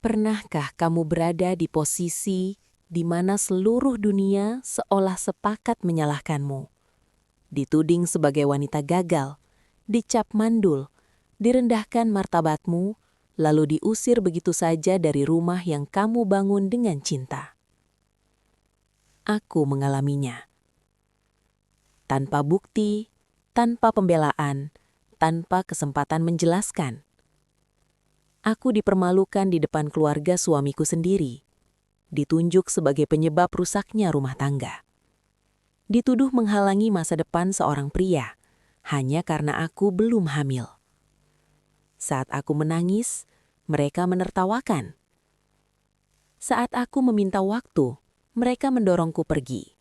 Pernahkah kamu berada di posisi di mana seluruh dunia seolah sepakat menyalahkanmu? Dituding sebagai wanita gagal, dicap mandul, direndahkan martabatmu, lalu diusir begitu saja dari rumah yang kamu bangun dengan cinta. Aku mengalaminya. Tanpa bukti, tanpa pembelaan, tanpa kesempatan menjelaskan. Aku dipermalukan di depan keluarga suamiku sendiri, ditunjuk sebagai penyebab rusaknya rumah tangga. Dituduh menghalangi masa depan seorang pria, hanya karena aku belum hamil. Saat aku menangis, mereka menertawakan. Saat aku meminta waktu, mereka mendorongku pergi.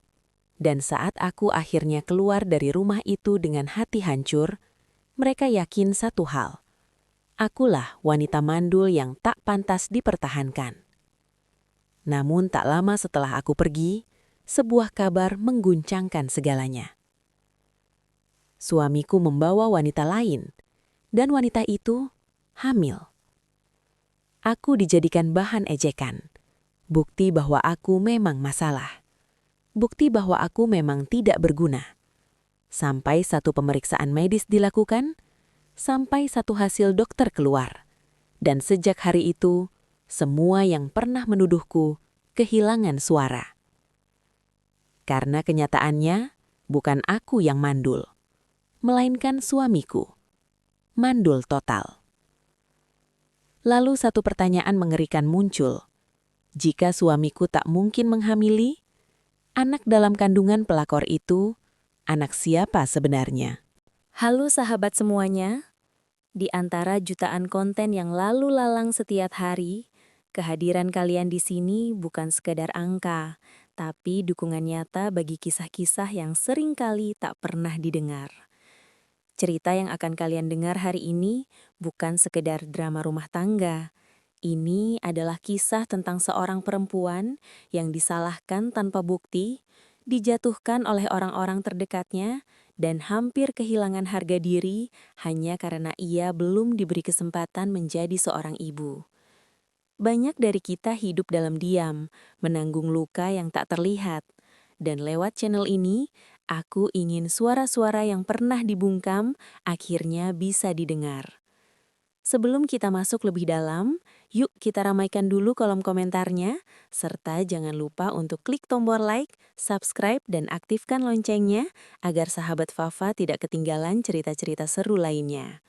Dan saat aku akhirnya keluar dari rumah itu dengan hati hancur, mereka yakin satu hal. Akulah wanita mandul yang tak pantas dipertahankan. Namun tak lama setelah aku pergi, sebuah kabar mengguncangkan segalanya. Suamiku membawa wanita lain, dan wanita itu hamil. Aku dijadikan bahan ejekan, bukti bahwa aku memang masalah. Bukti bahwa aku memang tidak berguna. Sampai satu pemeriksaan medis dilakukan, sampai satu hasil dokter keluar. Dan sejak hari itu, semua yang pernah menuduhku kehilangan suara. Karena kenyataannya, bukan aku yang mandul, melainkan suamiku. Mandul total. Lalu satu pertanyaan mengerikan muncul. Jika suamiku tak mungkin menghamili, anak dalam kandungan pelakor itu, anak siapa sebenarnya? Halo sahabat semuanya, di antara jutaan konten yang lalu lalang setiap hari, kehadiran kalian di sini bukan sekedar angka, tapi dukungan nyata bagi kisah-kisah yang seringkali tak pernah didengar. Cerita yang akan kalian dengar hari ini bukan sekedar drama rumah tangga. Ini adalah kisah tentang seorang perempuan yang disalahkan tanpa bukti, dijatuhkan oleh orang-orang terdekatnya, dan hampir kehilangan harga diri hanya karena ia belum diberi kesempatan menjadi seorang ibu. Banyak dari kita hidup dalam diam, menanggung luka yang tak terlihat. Dan lewat channel ini, aku ingin suara-suara yang pernah dibungkam akhirnya bisa didengar. Sebelum kita masuk lebih dalam, yuk kita ramaikan dulu kolom komentarnya, serta jangan lupa untuk klik tombol like, subscribe, dan aktifkan loncengnya agar sahabat Fafa tidak ketinggalan cerita-cerita seru lainnya.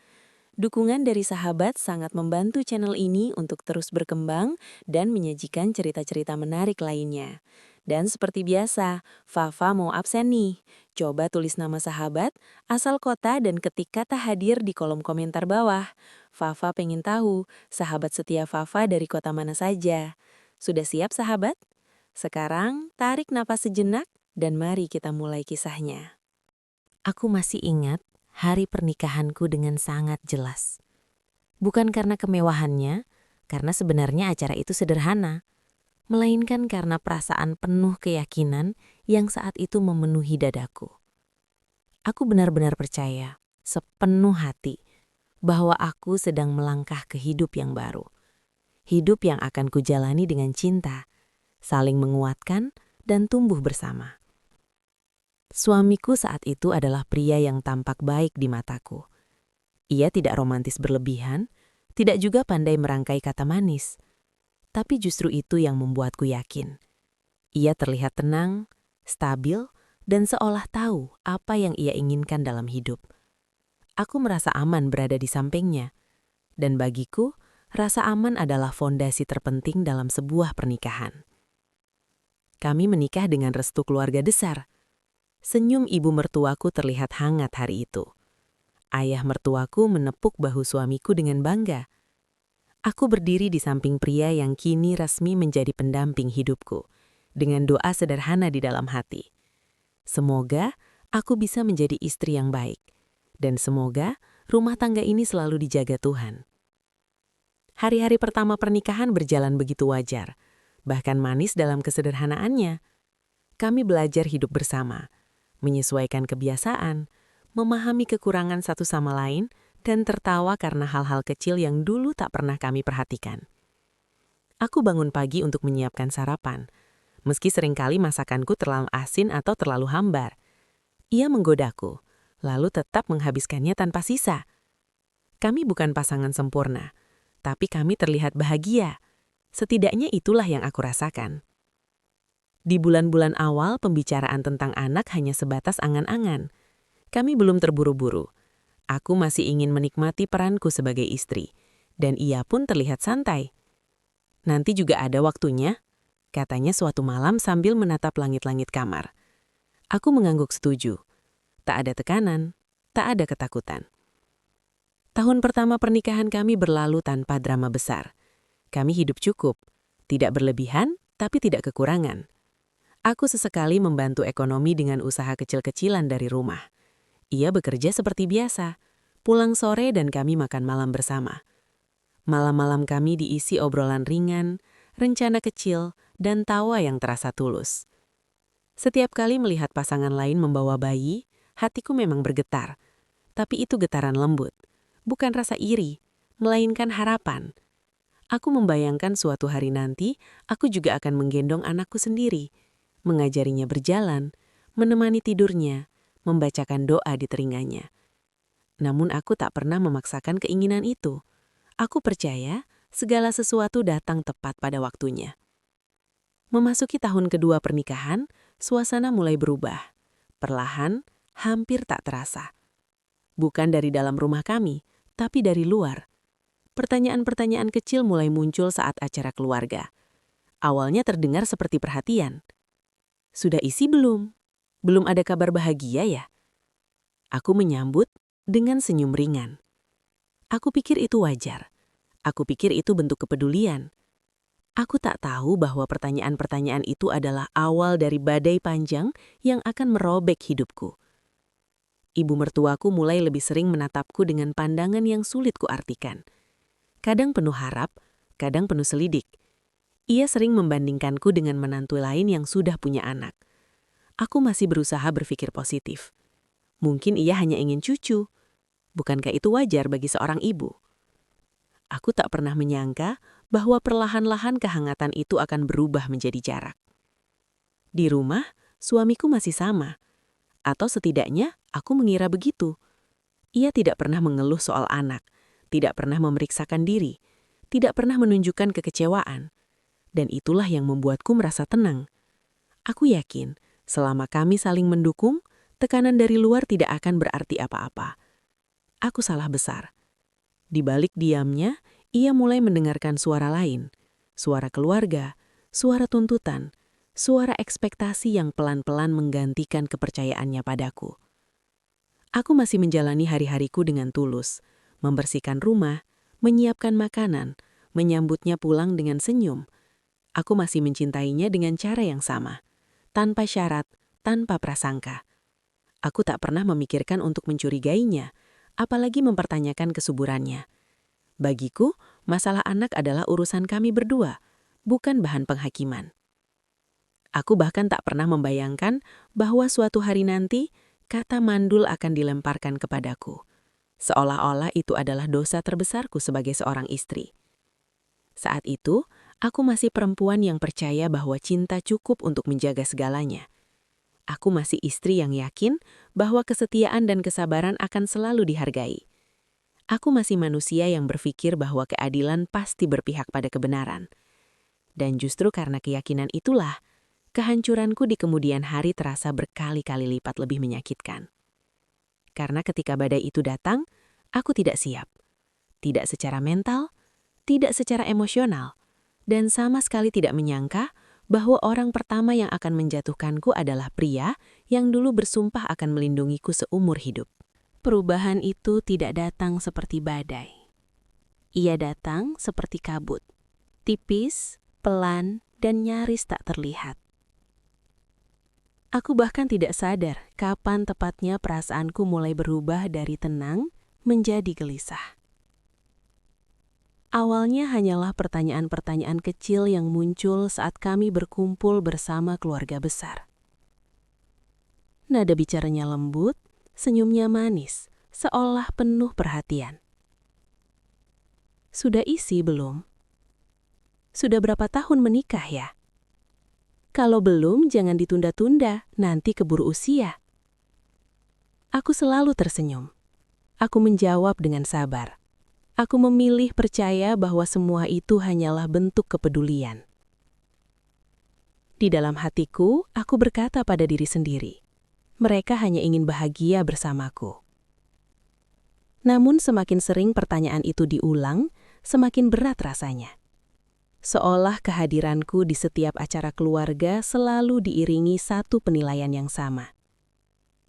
Dukungan dari sahabat sangat membantu channel ini untuk terus berkembang dan menyajikan cerita-cerita menarik lainnya. Dan seperti biasa, Fafa mau absen nih. Coba tulis nama sahabat, asal kota, dan ketik kata hadir di kolom komentar bawah. Fafa pengen tahu, sahabat setia Fafa dari kota mana saja. Sudah siap sahabat? Sekarang, tarik napas sejenak dan mari kita mulai kisahnya. Aku masih ingat hari pernikahanku dengan sangat jelas. Bukan karena kemewahannya, karena sebenarnya acara itu sederhana, melainkan karena perasaan penuh keyakinan yang saat itu memenuhi dadaku. Aku benar-benar percaya, sepenuh hati, bahwa aku sedang melangkah ke hidup yang baru. Hidup yang akan kujalani dengan cinta, saling menguatkan, dan tumbuh bersama. Suamiku saat itu adalah pria yang tampak baik di mataku. Ia tidak romantis berlebihan, tidak juga pandai merangkai kata manis. Tapi justru itu yang membuatku yakin. Ia terlihat tenang, stabil, dan seolah tahu apa yang ia inginkan dalam hidup. Aku merasa aman berada di sampingnya. Dan bagiku, rasa aman adalah fondasi terpenting dalam sebuah pernikahan. Kami menikah dengan restu keluarga besar. Senyum ibu mertuaku terlihat hangat hari itu. Ayah mertuaku menepuk bahu suamiku dengan bangga. Aku berdiri di samping pria yang kini resmi menjadi pendamping hidupku, dengan doa sederhana di dalam hati. Semoga aku bisa menjadi istri yang baik, dan semoga rumah tangga ini selalu dijaga Tuhan. Hari-hari pertama pernikahan berjalan begitu wajar, bahkan manis dalam kesederhanaannya. Kami belajar hidup bersama, menyesuaikan kebiasaan, memahami kekurangan satu sama lain, dan tertawa karena hal-hal kecil yang dulu tak pernah kami perhatikan. Aku bangun pagi untuk menyiapkan sarapan, meski seringkali masakanku terlalu asin atau terlalu hambar. Ia menggodaku, lalu tetap menghabiskannya tanpa sisa. Kami bukan pasangan sempurna, tapi kami terlihat bahagia. Setidaknya itulah yang aku rasakan. Di bulan-bulan awal, pembicaraan tentang anak hanya sebatas angan-angan. Kami belum terburu-buru. Aku masih ingin menikmati peranku sebagai istri, dan ia pun terlihat santai. Nanti juga ada waktunya, katanya suatu malam sambil menatap langit-langit kamar. Aku mengangguk setuju. Tak ada tekanan, tak ada ketakutan. Tahun pertama pernikahan kami berlalu tanpa drama besar. Kami hidup cukup, tidak berlebihan, tapi tidak kekurangan. Aku sesekali membantu ekonomi dengan usaha kecil-kecilan dari rumah. Ia bekerja seperti biasa, pulang sore dan kami makan malam bersama. Malam-malam kami diisi obrolan ringan, rencana kecil, dan tawa yang terasa tulus. Setiap kali melihat pasangan lain membawa bayi, hatiku memang bergetar. Tapi itu getaran lembut, bukan rasa iri, melainkan harapan. Aku membayangkan suatu hari nanti, aku juga akan menggendong anakku sendiri, mengajarinya berjalan, menemani tidurnya, membacakan doa di telinganya. Namun aku tak pernah memaksakan keinginan itu. Aku percaya segala sesuatu datang tepat pada waktunya. Memasuki tahun kedua pernikahan, suasana mulai berubah. Perlahan, hampir tak terasa. Bukan dari dalam rumah kami, tapi dari luar. Pertanyaan-pertanyaan kecil mulai muncul saat acara keluarga. Awalnya terdengar seperti perhatian. Sudah isi belum? Belum ada kabar bahagia ya? Aku menyambut dengan senyum ringan. Aku pikir itu wajar. Aku pikir itu bentuk kepedulian. Aku tak tahu bahwa pertanyaan-pertanyaan itu adalah awal dari badai panjang yang akan merobek hidupku. Ibu mertuaku mulai lebih sering menatapku dengan pandangan yang sulit kuartikan. Kadang penuh harap, kadang penuh selidik. Ia sering membandingkanku dengan menantu lain yang sudah punya anak. Aku masih berusaha berpikir positif. Mungkin ia hanya ingin cucu. Bukankah itu wajar bagi seorang ibu? Aku tak pernah menyangka bahwa perlahan-lahan kehangatan itu akan berubah menjadi jarak. Di rumah, suamiku masih sama. Atau setidaknya, aku mengira begitu. Ia tidak pernah mengeluh soal anak, tidak pernah memeriksakan diri, tidak pernah menunjukkan kekecewaan. Dan itulah yang membuatku merasa tenang. Aku yakin, selama kami saling mendukung, tekanan dari luar tidak akan berarti apa-apa. Aku salah besar. Di balik diamnya, ia mulai mendengarkan suara lain, suara keluarga, suara tuntutan, suara ekspektasi yang pelan-pelan menggantikan kepercayaannya padaku. Aku masih menjalani hari-hariku dengan tulus, membersihkan rumah, menyiapkan makanan, menyambutnya pulang dengan senyum. Aku masih mencintainya dengan cara yang sama, tanpa syarat, tanpa prasangka. Aku tak pernah memikirkan untuk mencurigainya, apalagi mempertanyakan kesuburannya. Bagiku, masalah anak adalah urusan kami berdua, bukan bahan penghakiman. Aku bahkan tak pernah membayangkan bahwa suatu hari nanti, kata mandul akan dilemparkan kepadaku. Seolah-olah itu adalah dosa terbesarku sebagai seorang istri. Saat itu, aku masih perempuan yang percaya bahwa cinta cukup untuk menjaga segalanya. Aku masih istri yang yakin bahwa kesetiaan dan kesabaran akan selalu dihargai. Aku masih manusia yang berpikir bahwa keadilan pasti berpihak pada kebenaran. Dan justru karena keyakinan itulah, kehancuranku di kemudian hari terasa berkali-kali lipat lebih menyakitkan. Karena ketika badai itu datang, aku tidak siap. Tidak secara mental, tidak secara emosional, dan sama sekali tidak menyangka bahwa orang pertama yang akan menjatuhkanku adalah pria yang dulu bersumpah akan melindungiku seumur hidup. Perubahan itu tidak datang seperti badai. Ia datang seperti kabut, tipis, pelan, dan nyaris tak terlihat. Aku bahkan tidak sadar kapan tepatnya perasaanku mulai berubah dari tenang menjadi gelisah. Awalnya hanyalah pertanyaan-pertanyaan kecil yang muncul saat kami berkumpul bersama keluarga besar. Nada bicaranya lembut, senyumnya manis, seolah penuh perhatian. Sudah isi belum? Sudah berapa tahun menikah ya? Kalau belum, jangan ditunda-tunda, nanti keburu usia. Aku selalu tersenyum. Aku menjawab dengan sabar. Aku memilih percaya bahwa semua itu hanyalah bentuk kepedulian. Di dalam hatiku, aku berkata pada diri sendiri, mereka hanya ingin bahagia bersamaku. Namun semakin sering pertanyaan itu diulang, semakin berat rasanya. Seolah kehadiranku di setiap acara keluarga selalu diiringi satu penilaian yang sama.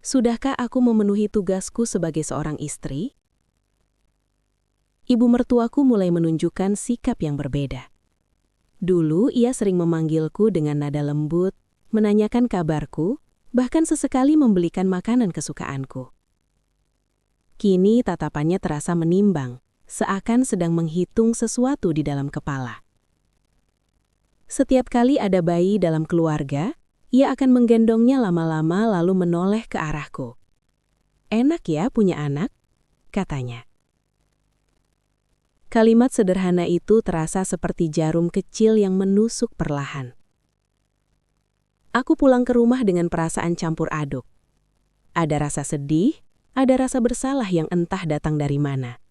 Sudahkah aku memenuhi tugasku sebagai seorang istri? Ibu mertuaku mulai menunjukkan sikap yang berbeda. Dulu ia sering memanggilku dengan nada lembut, menanyakan kabarku, bahkan sesekali membelikan makanan kesukaanku. Kini tatapannya terasa menimbang, seakan sedang menghitung sesuatu di dalam kepala. Setiap kali ada bayi dalam keluarga, ia akan menggendongnya lama-lama lalu menoleh ke arahku. "Enak ya punya anak?" katanya. Kalimat sederhana itu terasa seperti jarum kecil yang menusuk perlahan. Aku pulang ke rumah dengan perasaan campur aduk. Ada rasa sedih, ada rasa bersalah yang entah datang dari mana.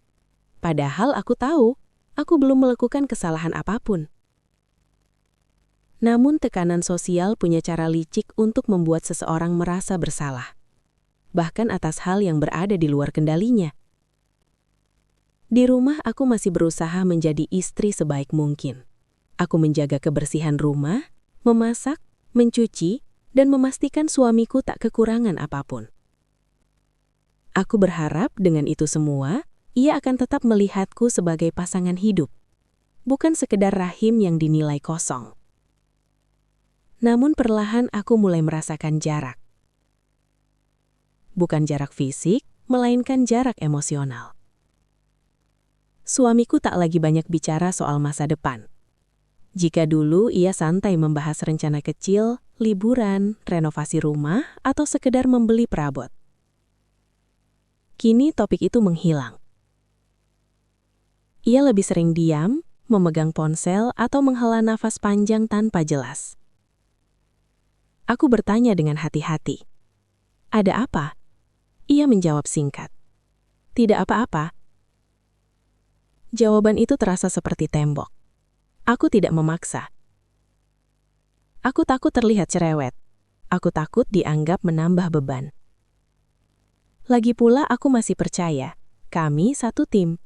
Padahal aku tahu, aku belum melakukan kesalahan apapun. Namun tekanan sosial punya cara licik untuk membuat seseorang merasa bersalah, bahkan atas hal yang berada di luar kendalinya. Di rumah aku masih berusaha menjadi istri sebaik mungkin. Aku menjaga kebersihan rumah, memasak, mencuci, dan memastikan suamiku tak kekurangan apapun. Aku berharap dengan itu semua, ia akan tetap melihatku sebagai pasangan hidup, bukan sekedar rahim yang dinilai kosong. Namun perlahan aku mulai merasakan jarak. Bukan jarak fisik, melainkan jarak emosional. Suamiku tak lagi banyak bicara soal masa depan. Jika dulu ia santai membahas rencana kecil, liburan, renovasi rumah, atau sekedar membeli perabot. Kini topik itu menghilang. Ia lebih sering diam, memegang ponsel, atau menghela nafas panjang tanpa jelas. Aku bertanya dengan hati-hati. "Ada apa?" Ia menjawab singkat. "Tidak apa-apa." Jawaban itu terasa seperti tembok. Aku tidak memaksa. Aku takut terlihat cerewet. Aku takut dianggap menambah beban. Lagi pula aku masih percaya, kami satu tim.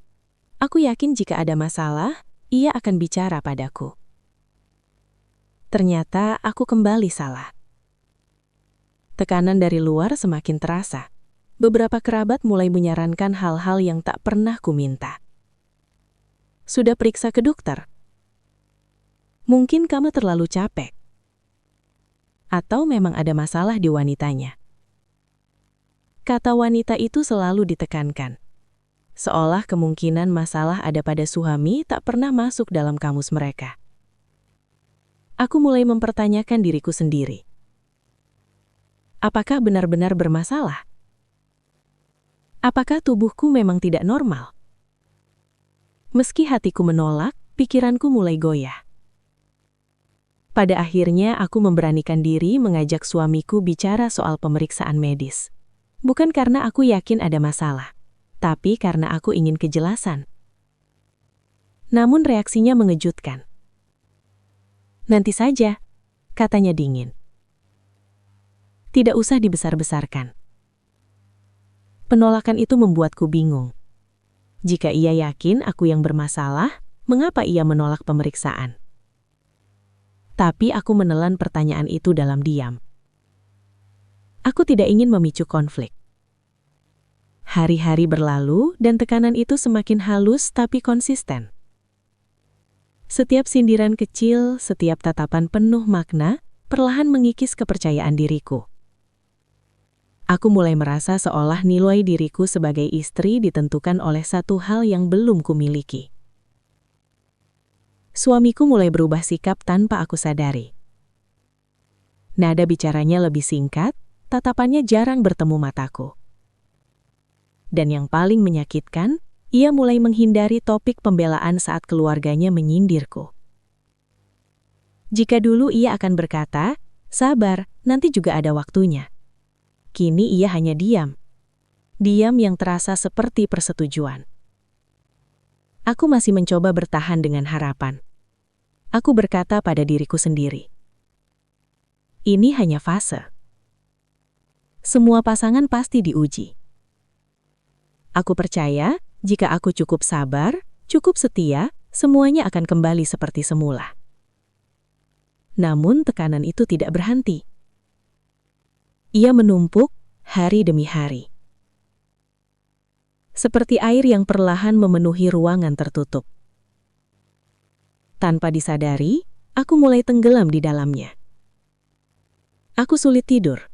Aku yakin jika ada masalah, ia akan bicara padaku. Ternyata aku kembali salah. Tekanan dari luar semakin terasa. Beberapa kerabat mulai menyarankan hal-hal yang tak pernah kuminta. "Sudah periksa ke dokter? Mungkin kamu terlalu capek. Atau memang ada masalah di wanitanya." Kata wanita itu selalu ditekankan. Seolah kemungkinan masalah ada pada suami tak pernah masuk dalam kamus mereka. Aku mulai mempertanyakan diriku sendiri. Apakah benar-benar bermasalah? Apakah tubuhku memang tidak normal? Meski hatiku menolak, pikiranku mulai goyah. Pada akhirnya aku memberanikan diri mengajak suamiku bicara soal pemeriksaan medis. Bukan karena aku yakin ada masalah, tapi karena aku ingin kejelasan. Namun reaksinya mengejutkan. "Nanti saja," katanya dingin. "Tidak usah dibesar-besarkan." Penolakan itu membuatku bingung. Jika ia yakin aku yang bermasalah, mengapa ia menolak pemeriksaan? Tapi aku menelan pertanyaan itu dalam diam. Aku tidak ingin memicu konflik. Hari-hari berlalu dan tekanan itu semakin halus tapi konsisten. Setiap sindiran kecil, setiap tatapan penuh makna, perlahan mengikis kepercayaan diriku. Aku mulai merasa seolah nilai diriku sebagai istri ditentukan oleh satu hal yang belum kumiliki. Suamiku mulai berubah sikap tanpa aku sadari. Nada bicaranya lebih singkat, tatapannya jarang bertemu mataku. Dan yang paling menyakitkan, ia mulai menghindari topik pembelaan saat keluarganya menyindirku. Jika dulu ia akan berkata, "Sabar, nanti juga ada waktunya." Kini ia hanya diam. Diam yang terasa seperti persetujuan. Aku masih mencoba bertahan dengan harapan. Aku berkata pada diriku sendiri, ini hanya fase. Semua pasangan pasti diuji. Aku percaya, jika aku cukup sabar, cukup setia, semuanya akan kembali seperti semula. Namun tekanan itu tidak berhenti. Ia menumpuk hari demi hari. Seperti air yang perlahan memenuhi ruangan tertutup. Tanpa disadari, aku mulai tenggelam di dalamnya. Aku sulit tidur.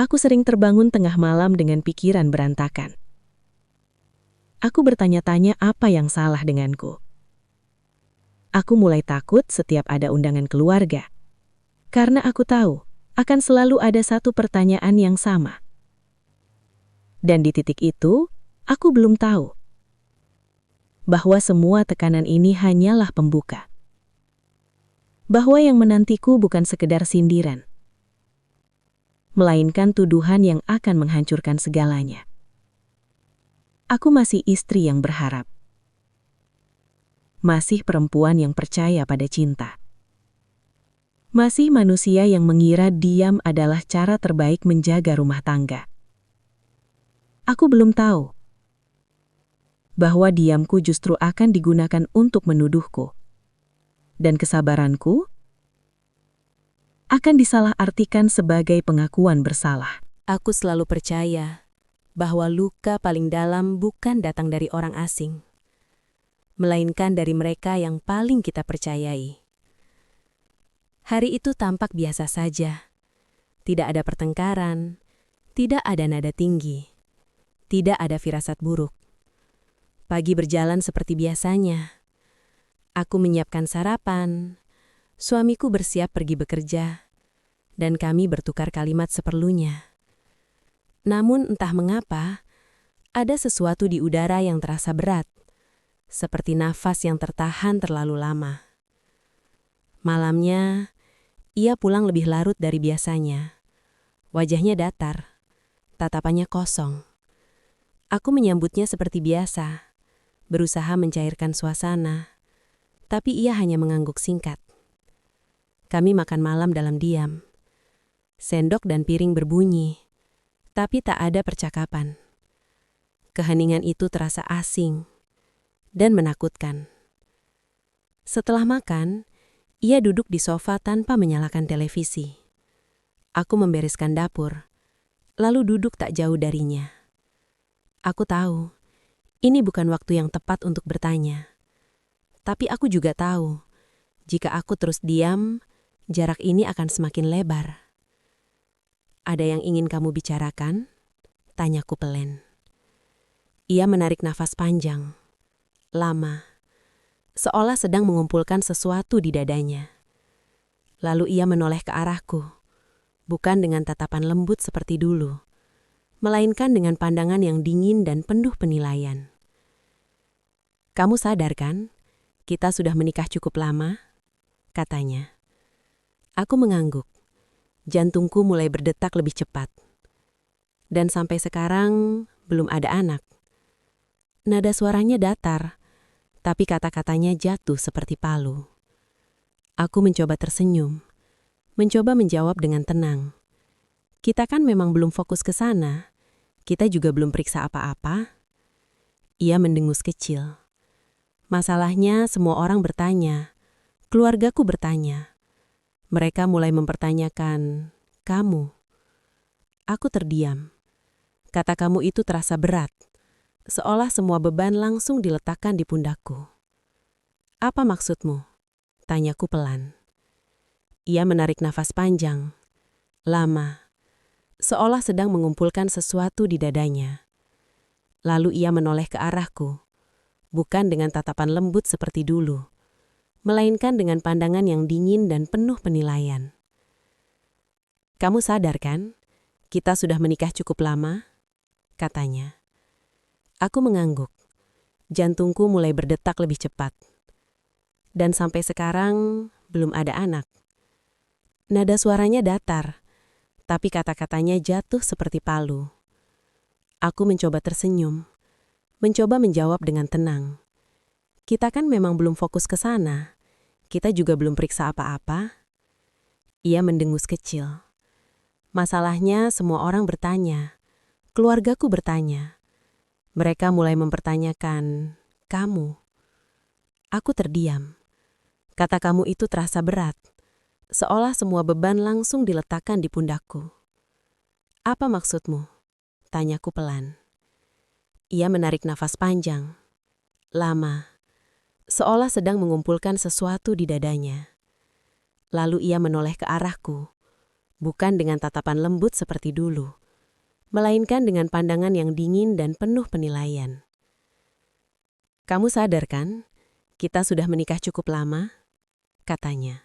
Aku sering terbangun tengah malam dengan pikiran berantakan. Aku bertanya-tanya apa yang salah denganku. Aku mulai takut setiap ada undangan keluarga. Karena aku tahu, akan selalu ada satu pertanyaan yang sama. Dan di titik itu, aku belum tahu bahwa semua tekanan ini hanyalah pembuka. Bahwa yang menantiku bukan sekedar sindiran, melainkan tuduhan yang akan menghancurkan segalanya. Aku masih istri yang berharap. Masih perempuan yang percaya pada cinta. Masih manusia yang mengira diam adalah cara terbaik menjaga rumah tangga. Aku belum tahu bahwa diamku justru akan digunakan untuk menuduhku. Dan kesabaranku akan disalahartikan sebagai pengakuan bersalah. Aku selalu percaya bahwa luka paling dalam bukan datang dari orang asing, melainkan dari mereka yang paling kita percayai. Hari itu tampak biasa saja. Tidak ada pertengkaran, tidak ada nada tinggi, tidak ada firasat buruk. Pagi berjalan seperti biasanya. Aku menyiapkan sarapan, suamiku bersiap pergi bekerja, dan kami bertukar kalimat seperlunya. Namun entah mengapa, ada sesuatu di udara yang terasa berat, seperti nafas yang tertahan terlalu lama. Malamnya, ia pulang lebih larut dari biasanya. Wajahnya datar, tatapannya kosong. Aku menyambutnya seperti biasa, berusaha mencairkan suasana, tapi ia hanya mengangguk singkat. Kami makan malam dalam diam. Sendok dan piring berbunyi, tapi tak ada percakapan. Keheningan itu terasa asing dan menakutkan. Setelah makan, ia duduk di sofa tanpa menyalakan televisi. Aku membereskan dapur, lalu duduk tak jauh darinya. Aku tahu, ini bukan waktu yang tepat untuk bertanya. Tapi aku juga tahu, jika aku terus diam, jarak ini akan semakin lebar. Ada yang ingin kamu bicarakan? Tanyaku pelan. Ia menarik nafas panjang, lama, seolah sedang mengumpulkan sesuatu di dadanya. Lalu ia menoleh ke arahku, bukan dengan tatapan lembut seperti dulu, melainkan dengan pandangan yang dingin dan penuh penilaian. Kamu sadar kan, kita sudah menikah cukup lama? Katanya. Aku mengangguk. Jantungku mulai berdetak lebih cepat. Dan sampai sekarang belum ada anak. Nada suaranya datar, tapi kata-katanya jatuh seperti palu. Aku mencoba tersenyum, mencoba menjawab dengan tenang. Kita kan memang belum fokus ke sana. Kita juga belum periksa apa-apa. Ia mendengus kecil. Masalahnya semua orang bertanya, keluargaku bertanya. Mereka mulai mempertanyakan, kamu. Aku terdiam. Kata kamu itu terasa berat, seolah semua beban langsung diletakkan di pundakku. Apa maksudmu? Tanyaku pelan. Ia menarik nafas panjang, lama, seolah sedang mengumpulkan sesuatu di dadanya. Lalu ia menoleh ke arahku. Bukan dengan tatapan lembut seperti dulu, melainkan dengan pandangan yang dingin dan penuh penilaian. Kamu sadar kan, kita sudah menikah cukup lama? Katanya. Aku mengangguk. Jantungku mulai berdetak lebih cepat. Dan sampai sekarang, belum ada anak. Nada suaranya datar, tapi kata-katanya jatuh seperti palu. Aku mencoba tersenyum, mencoba menjawab dengan tenang. Kita kan memang belum fokus ke sana. Kita juga belum periksa apa-apa. Ia mendengus kecil. Masalahnya semua orang bertanya. Keluargaku bertanya. Mereka mulai mempertanyakan, kamu. Aku terdiam. Kata kamu itu terasa berat. Seolah semua beban langsung diletakkan di pundakku. Apa maksudmu? Tanyaku pelan. Ia menarik nafas panjang. Lama. Seolah sedang mengumpulkan sesuatu di dadanya. Lalu ia menoleh ke arahku. Bukan dengan tatapan lembut seperti dulu, melainkan dengan pandangan yang dingin dan penuh penilaian. Kamu sadar kan? Kita sudah menikah cukup lama? Katanya.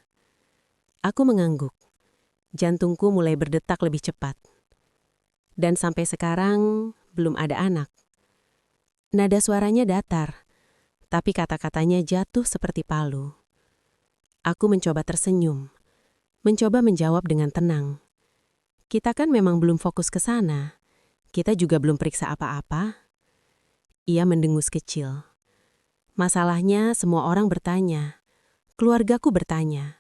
Aku mengangguk. Jantungku mulai berdetak lebih cepat. Dan sampai sekarang, belum ada anak. Nada suaranya datar, tapi kata-katanya jatuh seperti palu. Aku mencoba tersenyum, mencoba menjawab dengan tenang. Kita kan memang belum fokus ke sana. Kita juga belum periksa apa-apa. Ia mendengus kecil. Masalahnya semua orang bertanya. Keluargaku bertanya.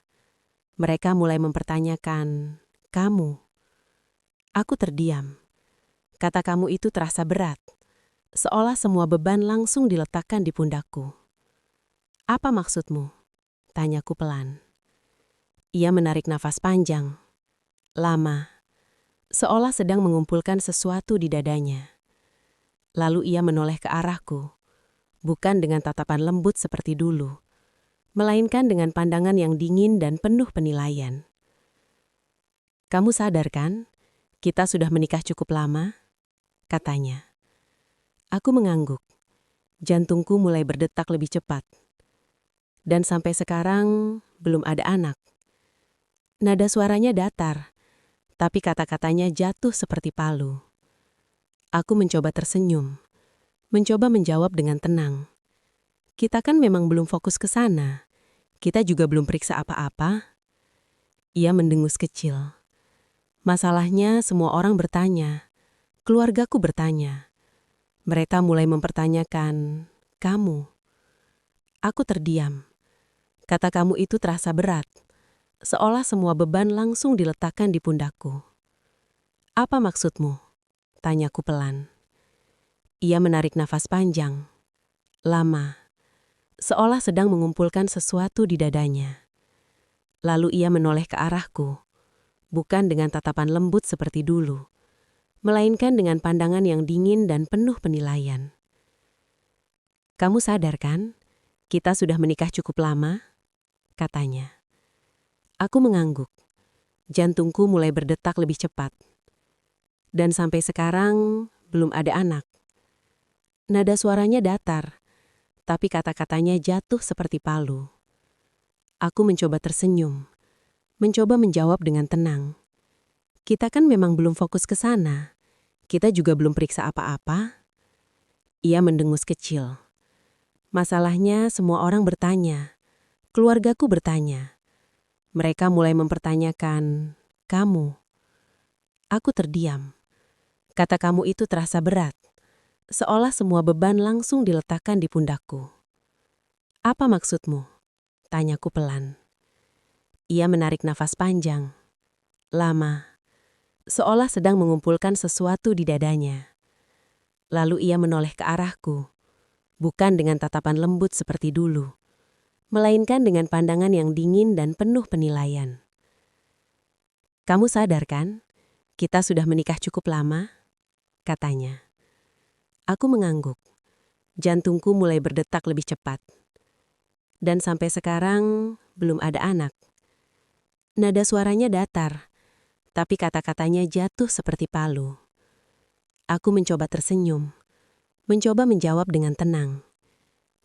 Mereka mulai mempertanyakan, kamu. Aku terdiam. Kata kamu itu terasa berat. Seolah semua beban langsung diletakkan di pundakku. Apa maksudmu? Tanyaku pelan. Ia menarik nafas panjang. Lama. Seolah sedang mengumpulkan sesuatu di dadanya. Lalu ia menoleh ke arahku. Bukan dengan tatapan lembut seperti dulu, melainkan dengan pandangan yang dingin dan penuh penilaian. Kamu sadar kan? Kita sudah menikah cukup lama? Katanya. Aku mengangguk. Jantungku mulai berdetak lebih cepat. Dan sampai sekarang, belum ada anak. Nada suaranya datar, tapi kata-katanya jatuh seperti palu. Aku mencoba tersenyum, mencoba menjawab dengan tenang. Kita kan memang belum fokus ke sana. Kita juga belum periksa apa-apa. Ia mendengus kecil. Masalahnya semua orang bertanya. Keluargaku bertanya. Mereka mulai mempertanyakan, kamu. Aku terdiam. Kata kamu itu terasa berat. Seolah semua beban langsung diletakkan di pundakku. Apa maksudmu? Tanyaku pelan. Ia menarik nafas panjang. Lama. Seolah sedang mengumpulkan sesuatu di dadanya. Lalu ia menoleh ke arahku, bukan dengan tatapan lembut seperti dulu, melainkan dengan pandangan yang dingin dan penuh penilaian. Kamu sadar kan? Kita sudah menikah cukup lama? Katanya. Aku mengangguk. Jantungku mulai berdetak lebih cepat. Dan sampai sekarang, belum ada anak. Nada suaranya datar, tapi kata-katanya jatuh seperti palu. Aku mencoba tersenyum, mencoba menjawab dengan tenang. Kita kan memang belum fokus ke sana. Kita juga belum periksa apa-apa. Ia mendengus kecil. Masalahnya semua orang bertanya. Keluargaku bertanya. Mereka mulai mempertanyakan, kamu. Aku terdiam. Kata kamu itu terasa berat. Seolah semua beban langsung diletakkan di pundakku. Apa maksudmu? Tanyaku pelan. Ia menarik nafas panjang. Lama. Seolah sedang mengumpulkan sesuatu di dadanya. Lalu ia menoleh ke arahku. Bukan dengan tatapan lembut seperti dulu, melainkan dengan pandangan yang dingin dan penuh penilaian. Kamu sadar kan? Kita sudah menikah cukup lama? Katanya. Aku mengangguk. Jantungku mulai berdetak lebih cepat. Dan sampai sekarang, belum ada anak. Nada suaranya datar, tapi kata-katanya jatuh seperti palu. Aku mencoba tersenyum, mencoba menjawab dengan tenang.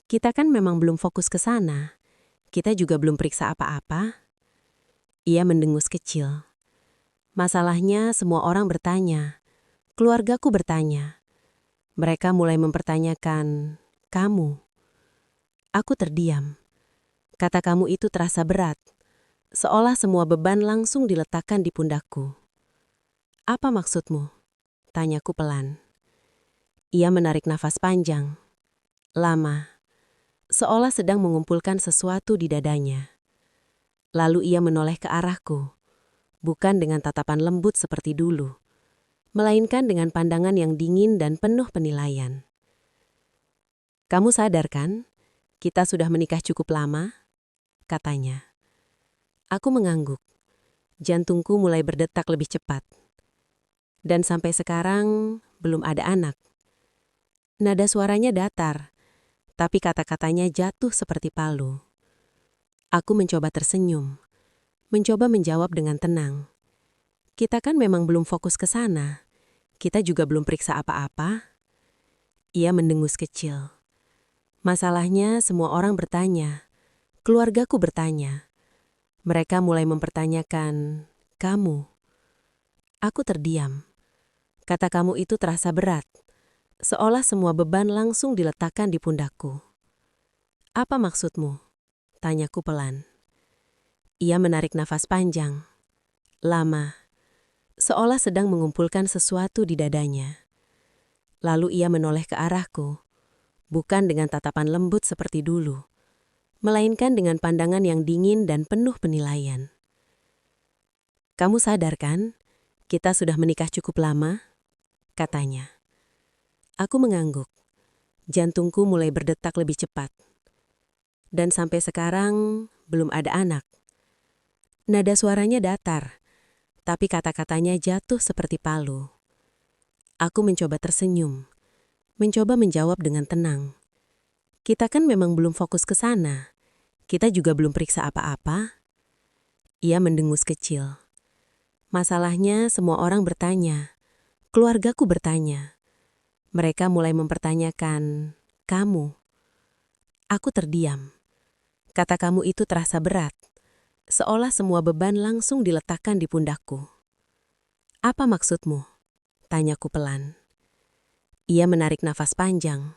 Kita kan memang belum fokus ke sana. Kita juga belum periksa apa-apa. Ia mendengus kecil. Masalahnya semua orang bertanya. Keluargaku bertanya. Mereka mulai mempertanyakan, kamu. Aku terdiam. Kata kamu itu terasa berat. seolah semua beban langsung diletakkan di pundakku. "Apa maksudmu?" tanyaku pelan. Ia menarik nafas panjang, lama, seolah sedang mengumpulkan sesuatu di dadanya. Lalu ia menoleh ke arahku, bukan dengan tatapan lembut seperti dulu, melainkan dengan pandangan yang dingin dan penuh penilaian. "Kamu sadar kan, kita sudah menikah cukup lama?" katanya. Aku mengangguk. Jantungku mulai berdetak lebih cepat. "Dan sampai sekarang belum ada anak." Nada suaranya datar, tapi kata-katanya jatuh seperti palu. Aku mencoba tersenyum, mencoba menjawab dengan tenang. "Kita kan memang belum fokus ke sana. Kita juga belum periksa apa-apa." Ia mendengus kecil. "Masalahnya semua orang bertanya. Keluargaku bertanya. Mereka mulai mempertanyakan kamu." Aku terdiam. Kata "kamu" itu terasa berat, seolah semua beban langsung diletakkan di pundakku. "Apa maksudmu?" tanyaku pelan. Ia menarik nafas panjang, lama, seolah sedang mengumpulkan sesuatu di dadanya. Lalu ia menoleh ke arahku, bukan dengan tatapan lembut seperti dulu, melainkan dengan pandangan yang dingin dan penuh penilaian. "Kamu sadar kan, kita sudah menikah cukup lama?" katanya. Aku mengangguk. Jantungku mulai berdetak lebih cepat. "Dan sampai sekarang belum ada anak." Nada suaranya datar, tapi kata-katanya jatuh seperti palu. Aku mencoba tersenyum, mencoba menjawab dengan tenang. "Kita kan memang belum fokus ke sana. Kita juga belum periksa apa-apa." Ia mendengus kecil. "Masalahnya semua orang bertanya. Keluargaku bertanya. Mereka mulai mempertanyakan kamu." Aku terdiam. Kata "kamu" itu terasa berat, seolah semua beban langsung diletakkan di pundakku. "Apa maksudmu?" tanyaku pelan. Ia menarik nafas panjang,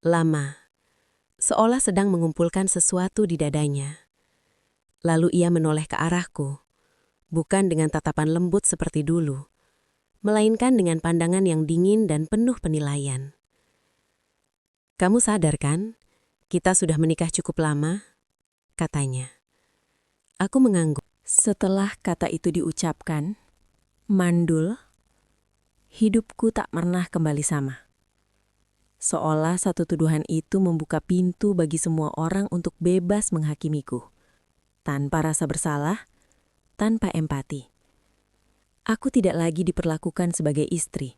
lama, seolah sedang mengumpulkan sesuatu di dadanya. Lalu ia menoleh ke arahku, bukan dengan tatapan lembut seperti dulu, melainkan dengan pandangan yang dingin dan penuh penilaian. "Kamu sadar kan, kita sudah menikah cukup lama?" katanya. Aku mengangguk. Setelah kata itu diucapkan, mandul, hidupku tak pernah kembali sama. Seolah satu tuduhan itu membuka pintu bagi semua orang untuk bebas menghakimiku, tanpa rasa bersalah, tanpa empati. Aku tidak lagi diperlakukan sebagai istri.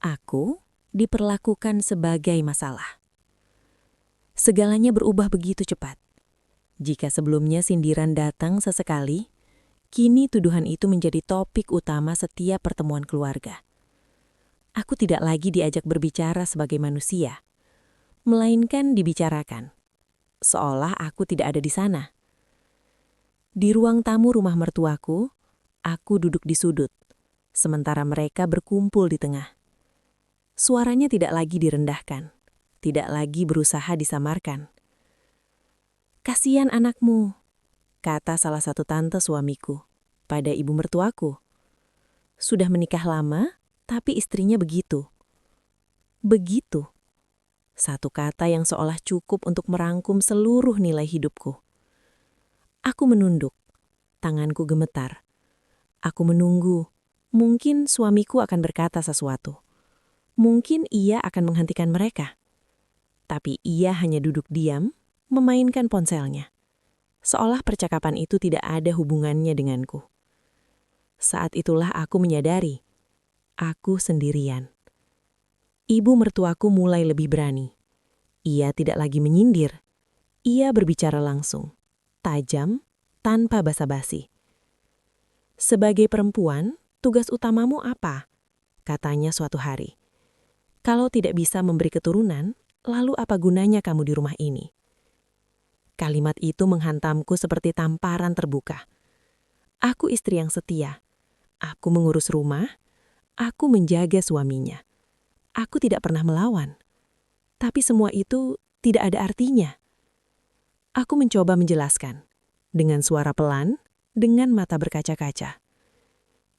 Aku diperlakukan sebagai masalah. Segalanya berubah begitu cepat. Jika sebelumnya sindiran datang sesekali, kini tuduhan itu menjadi topik utama setiap pertemuan keluarga. Aku tidak lagi diajak berbicara sebagai manusia, melainkan dibicarakan, seolah aku tidak ada di sana. Di ruang tamu rumah mertuaku, aku duduk di sudut, sementara mereka berkumpul di tengah. Suaranya tidak lagi direndahkan, tidak lagi berusaha disamarkan. "Kasihan anakmu," kata salah satu tante suamiku pada ibu mertuaku. "Sudah menikah lama, tapi istrinya begitu." Begitu. Satu kata yang seolah cukup untuk merangkum seluruh nilai hidupku. Aku menunduk, tanganku gemetar. Aku menunggu, mungkin suamiku akan berkata sesuatu. Mungkin ia akan menghentikan mereka. Tapi ia hanya duduk diam, memainkan ponselnya. Seolah percakapan itu tidak ada hubungannya denganku. Saat itulah aku menyadari, aku sendirian. Ibu mertuaku mulai lebih berani. Ia tidak lagi menyindir. Ia berbicara langsung, tajam, tanpa basa-basi. "Sebagai perempuan, tugas utamamu apa?" katanya suatu hari. "Kalau tidak bisa memberi keturunan, lalu apa gunanya kamu di rumah ini?" Kalimat itu menghantamku seperti tamparan terbuka. Aku istri yang setia. Aku mengurus rumah. Aku menjaga suaminya. Aku tidak pernah melawan. Tapi semua itu tidak ada artinya. Aku mencoba menjelaskan. dengan suara pelan, dengan mata berkaca-kaca.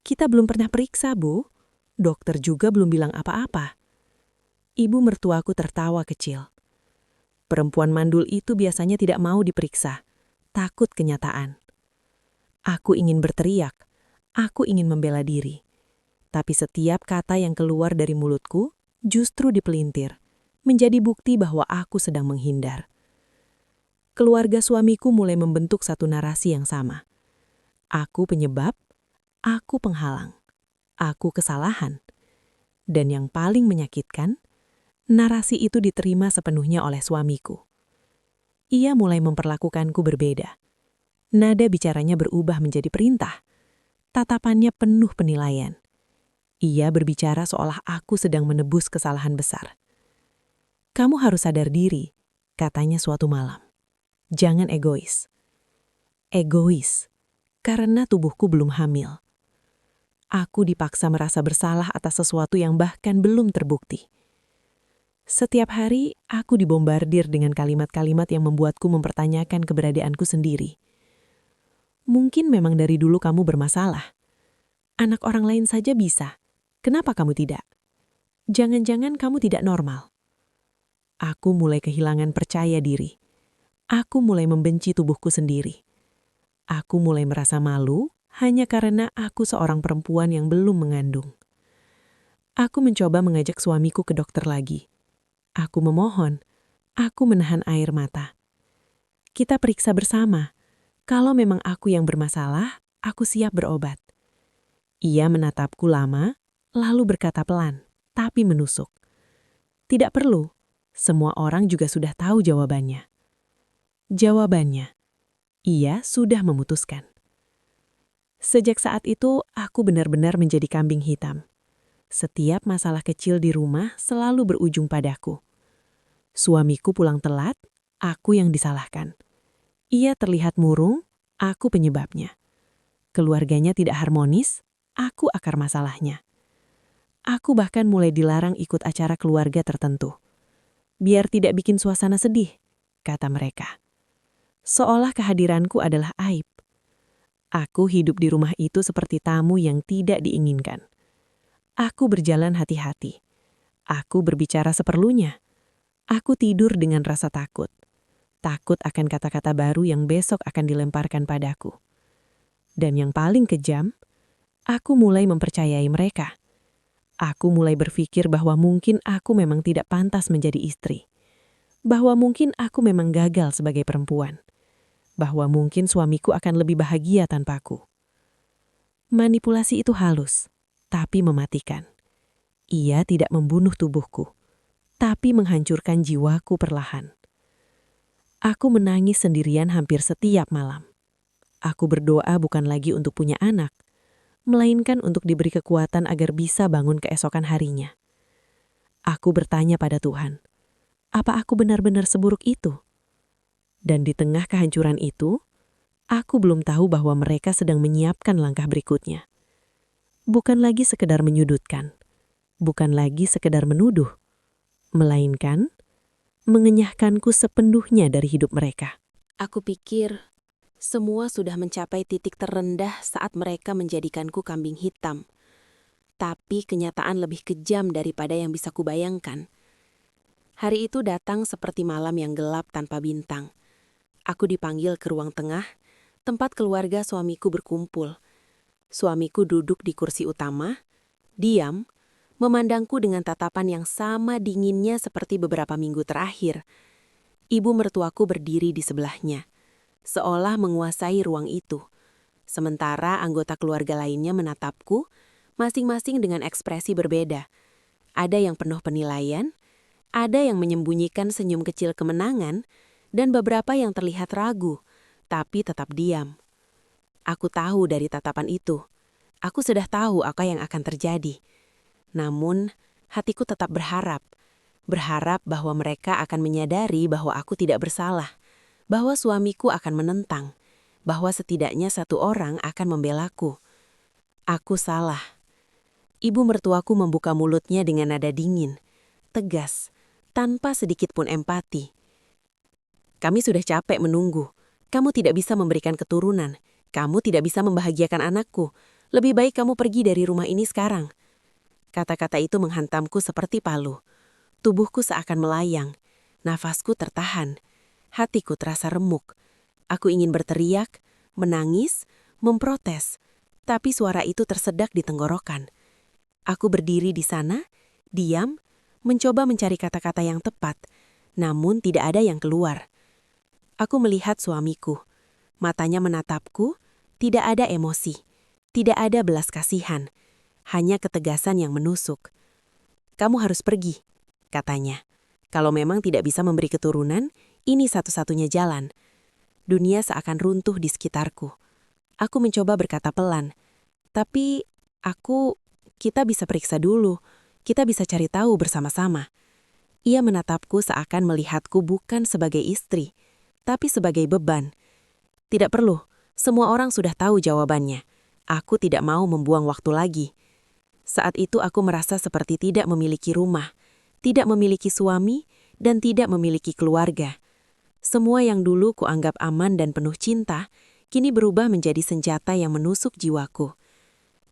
Kita belum pernah periksa, Bu. Dokter juga belum bilang apa-apa. Ibu mertuaku tertawa kecil. Perempuan mandul itu biasanya tidak mau diperiksa, takut kenyataan. Aku ingin berteriak, aku ingin membela diri. Tapi setiap kata yang keluar dari mulutku justru dipelintir, menjadi bukti bahwa aku sedang menghindar. Keluarga suamiku mulai membentuk satu narasi yang sama. Aku penyebab, aku penghalang, aku kesalahan. Dan yang paling menyakitkan, narasi itu diterima sepenuhnya oleh suamiku. Ia mulai memperlakukanku berbeda. Nada bicaranya berubah menjadi perintah. Tatapannya penuh penilaian. Ia berbicara seolah aku sedang menebus kesalahan besar. Kamu harus sadar diri, katanya suatu malam. Jangan egois. Egois, karena tubuhku belum hamil. Aku dipaksa merasa bersalah atas sesuatu yang bahkan belum terbukti. Setiap hari, aku dibombardir dengan kalimat-kalimat yang membuatku mempertanyakan keberadaanku sendiri. Mungkin memang dari dulu kamu bermasalah. Anak orang lain saja bisa. Kenapa kamu tidak? Jangan-jangan kamu tidak normal. Aku mulai kehilangan percaya diri. Aku mulai membenci tubuhku sendiri. Aku mulai merasa malu hanya karena aku seorang perempuan yang belum mengandung. Aku mencoba mengajak suamiku ke dokter lagi. Aku memohon, aku menahan air mata. Kita periksa bersama. Kalau memang aku yang bermasalah, aku siap berobat. Ia menatapku lama, lalu berkata pelan, tapi menusuk. Tidak perlu, semua orang juga sudah tahu jawabannya. Jawabannya, ia sudah memutuskan. Sejak saat itu, aku benar-benar menjadi kambing hitam. Setiap masalah kecil di rumah selalu berujung padaku. Suamiku pulang telat, aku yang disalahkan. Ia terlihat murung, aku penyebabnya. Keluarganya tidak harmonis, aku akar masalahnya. Aku bahkan mulai dilarang ikut acara keluarga tertentu. Biar tidak bikin suasana sedih, kata mereka. Seolah kehadiranku adalah aib. Aku hidup di rumah itu seperti tamu yang tidak diinginkan. Aku berjalan hati-hati. Aku berbicara seperlunya. Aku tidur dengan rasa takut. Takut akan kata-kata baru yang besok akan dilemparkan padaku. Dan yang paling kejam, aku mulai mempercayai mereka. Aku mulai berpikir bahwa mungkin aku memang tidak pantas menjadi istri. Bahwa mungkin aku memang gagal sebagai perempuan. Bahwa mungkin suamiku akan lebih bahagia tanpaku. Manipulasi itu halus, tapi mematikan. Ia tidak membunuh tubuhku, tapi menghancurkan jiwaku perlahan. Aku menangis sendirian hampir setiap malam. Aku berdoa bukan lagi untuk punya anak, melainkan untuk diberi kekuatan agar bisa bangun keesokan harinya. Aku bertanya pada Tuhan, apa aku benar-benar seburuk itu? Dan di tengah kehancuran itu, aku belum tahu bahwa mereka sedang menyiapkan langkah berikutnya. Bukan lagi sekedar menyudutkan, bukan lagi sekedar menuduh, melainkan mengenyahkanku sepenuhnya dari hidup mereka. Aku pikir semua sudah mencapai titik terendah saat mereka menjadikanku kambing hitam. Tapi kenyataan lebih kejam daripada yang bisa kubayangkan. Hari itu datang seperti malam yang gelap tanpa bintang. Aku dipanggil ke ruang tengah, tempat keluarga suamiku berkumpul. Suamiku duduk di kursi utama, diam, memandangku dengan tatapan yang sama dinginnya seperti beberapa minggu terakhir. Ibu mertuaku berdiri di sebelahnya, seolah menguasai ruang itu. Sementara anggota keluarga lainnya menatapku, masing-masing dengan ekspresi berbeda. Ada yang penuh penilaian, ada yang menyembunyikan senyum kecil kemenangan, dan beberapa yang terlihat ragu, tapi tetap diam. Aku tahu dari tatapan itu. Aku sudah tahu apa yang akan terjadi. Namun, hatiku tetap berharap. Berharap bahwa mereka akan menyadari bahwa aku tidak bersalah, bahwa suamiku akan menentang, bahwa setidaknya satu orang akan membelaku. Aku salah. Ibu mertuaku membuka mulutnya dengan nada dingin, tegas, tanpa sedikit pun empati. Kami sudah capek menunggu. Kamu tidak bisa memberikan keturunan. Kamu tidak bisa membahagiakan anakku. Lebih baik kamu pergi dari rumah ini sekarang. Kata-kata itu menghantamku seperti palu. Tubuhku seakan melayang. Nafasku tertahan. Hatiku terasa remuk. Aku ingin berteriak, menangis, memprotes. Tapi suara itu tersedak di tenggorokan. Aku berdiri di sana, diam, mencoba mencari kata-kata yang tepat, namun tidak ada yang keluar. Aku melihat suamiku. Matanya menatapku, tidak ada emosi, tidak ada belas kasihan, hanya ketegasan yang menusuk. Kamu harus pergi, katanya. Kalau memang tidak bisa memberi keturunan, ini satu-satunya jalan. Dunia seakan runtuh di sekitarku. Aku mencoba berkata pelan, tapi kita bisa periksa dulu, kita bisa cari tahu bersama-sama. Ia menatapku seakan melihatku bukan sebagai istri, tapi sebagai beban. Tidak perlu, semua orang sudah tahu jawabannya. Aku tidak mau membuang waktu lagi. Saat itu aku merasa seperti tidak memiliki rumah, tidak memiliki suami, dan tidak memiliki keluarga. Semua yang dulu kuanggap aman dan penuh cinta, kini berubah menjadi senjata yang menusuk jiwaku.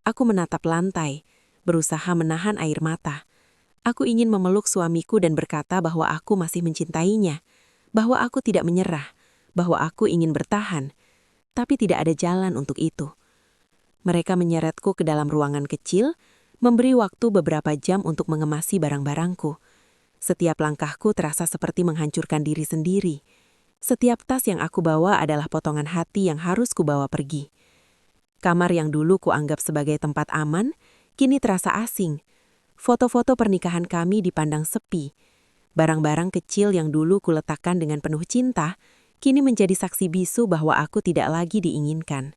Aku menatap lantai, berusaha menahan air mata. Aku ingin memeluk suamiku dan berkata bahwa aku masih mencintainya, bahwa aku tidak menyerah, bahwa aku ingin bertahan, tapi tidak ada jalan untuk itu. Mereka menyeretku ke dalam ruangan kecil, memberi waktu beberapa jam untuk mengemasi barang-barangku. Setiap langkahku terasa seperti menghancurkan diri sendiri. Setiap tas yang aku bawa adalah potongan hati yang harus kubawa pergi. Kamar yang dulu kuanggap sebagai tempat aman, kini terasa asing. Foto-foto pernikahan kami dipandang sepi. Barang-barang kecil yang dulu kuletakkan dengan penuh cinta, kini menjadi saksi bisu bahwa aku tidak lagi diinginkan.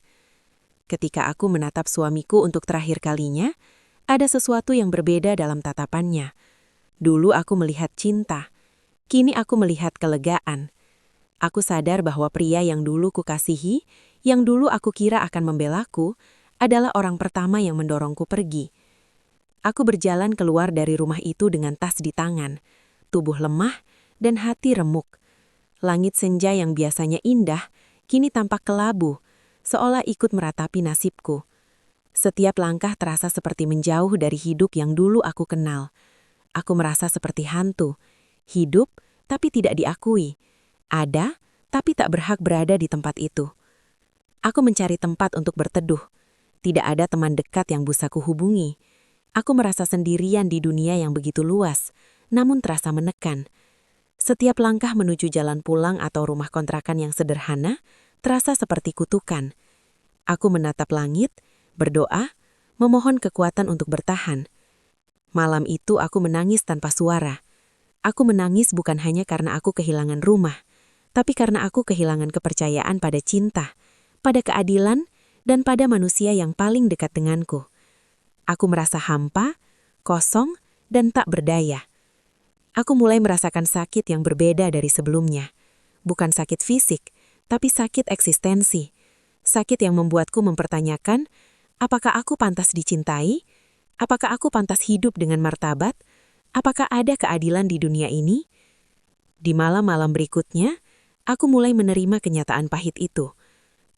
Ketika aku menatap suamiku untuk terakhir kalinya, ada sesuatu yang berbeda dalam tatapannya. Dulu aku melihat cinta, kini aku melihat kelegaan. Aku sadar bahwa pria yang dulu kukasihi, yang dulu aku kira akan membelaku, adalah orang pertama yang mendorongku pergi. Aku berjalan keluar dari rumah itu dengan tas di tangan, tubuh lemah dan hati remuk. Langit senja yang biasanya indah, kini tampak kelabu, seolah ikut meratapi nasibku. Setiap langkah terasa seperti menjauh dari hidup yang dulu aku kenal. Aku merasa seperti hantu, hidup tapi tidak diakui. Ada, tapi tak berhak berada di tempat itu. Aku mencari tempat untuk berteduh. Tidak ada teman dekat yang bisa kuhubungi. Aku merasa sendirian di dunia yang begitu luas, namun terasa menekan. Setiap langkah menuju jalan pulang atau rumah kontrakan yang sederhana, terasa seperti kutukan. Aku menatap langit, berdoa, memohon kekuatan untuk bertahan. Malam itu aku menangis tanpa suara. Aku menangis bukan hanya karena aku kehilangan rumah, tapi karena aku kehilangan kepercayaan pada cinta, pada keadilan, dan pada manusia yang paling dekat denganku. Aku merasa hampa, kosong, dan tak berdaya. Aku mulai merasakan sakit yang berbeda dari sebelumnya. Bukan sakit fisik, tapi sakit eksistensi. Sakit yang membuatku mempertanyakan, apakah aku pantas dicintai? Apakah aku pantas hidup dengan martabat? Apakah ada keadilan di dunia ini? Di malam-malam berikutnya, aku mulai menerima kenyataan pahit itu.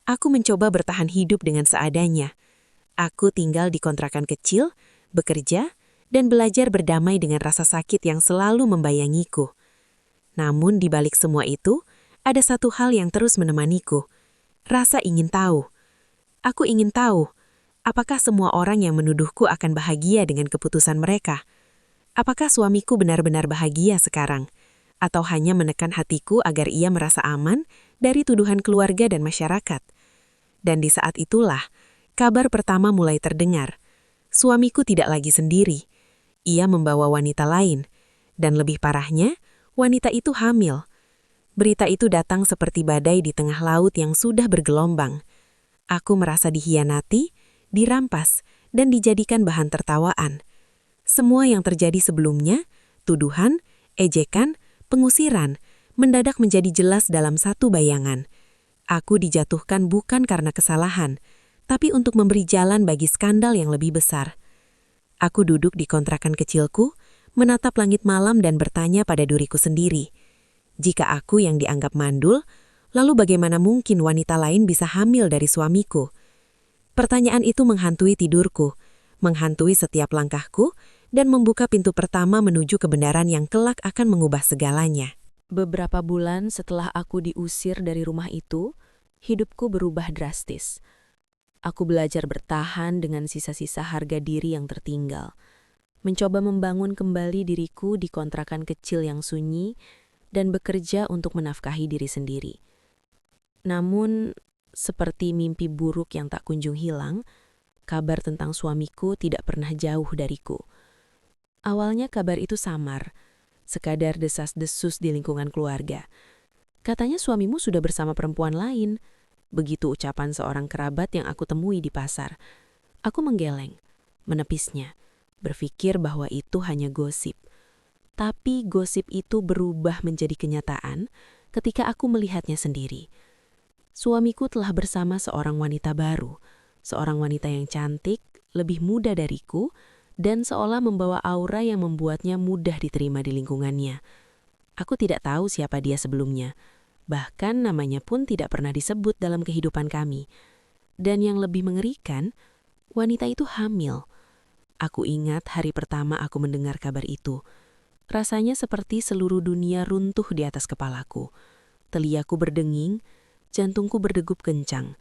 Aku mencoba bertahan hidup dengan seadanya. Aku tinggal di kontrakan kecil, bekerja, dan belajar berdamai dengan rasa sakit yang selalu membayangiku. Namun di balik semua itu, ada satu hal yang terus menemaniku. Rasa ingin tahu. Aku ingin tahu, apakah semua orang yang menuduhku akan bahagia dengan keputusan mereka? Apakah suamiku benar-benar bahagia sekarang? Atau hanya menekan hatiku agar ia merasa aman dari tuduhan keluarga dan masyarakat? Dan di saat itulah, kabar pertama mulai terdengar. Suamiku tidak lagi sendiri. Ia membawa wanita lain. Dan lebih parahnya, wanita itu hamil. Berita itu datang seperti badai di tengah laut yang sudah bergelombang. Aku merasa dihianati, dirampas, dan dijadikan bahan tertawaan. Semua yang terjadi sebelumnya, tuduhan, ejekan, pengusiran, mendadak menjadi jelas dalam satu bayangan. Aku dijatuhkan bukan karena kesalahan, tapi untuk memberi jalan bagi skandal yang lebih besar. Aku duduk di kontrakan kecilku, menatap langit malam dan bertanya pada diriku sendiri. Jika aku yang dianggap mandul, Lalu bagaimana mungkin wanita lain bisa hamil dari suamiku? Pertanyaan itu menghantui tidurku, menghantui setiap langkahku, dan membuka pintu pertama menuju kebenaran yang kelak akan mengubah segalanya. Beberapa bulan setelah aku diusir dari rumah itu, hidupku berubah drastis. Aku belajar bertahan dengan sisa-sisa harga diri yang tertinggal. Mencoba membangun kembali diriku di kontrakan kecil yang sunyi dan bekerja untuk menafkahi diri sendiri. Namun, seperti mimpi buruk yang tak kunjung hilang, kabar tentang suamiku tidak pernah jauh dariku. Awalnya kabar itu samar, sekadar desas-desus di lingkungan keluarga. Katanya suamimu sudah bersama perempuan lain. Begitu ucapan seorang kerabat yang aku temui di pasar. Aku menggeleng, menepisnya, berpikir bahwa itu hanya gosip. Tapi gosip itu berubah menjadi kenyataan ketika aku melihatnya sendiri. Suamiku telah bersama seorang wanita baru, seorang wanita yang cantik, lebih muda dariku, dan seolah membawa aura yang membuatnya mudah diterima di lingkungannya. Aku tidak tahu siapa dia sebelumnya, bahkan namanya pun tidak pernah disebut dalam kehidupan kami. Dan yang lebih mengerikan, wanita itu hamil. Aku ingat hari pertama aku mendengar kabar itu. Rasanya seperti seluruh dunia runtuh di atas kepalaku. Teliaku berdenging, jantungku berdegup kencang,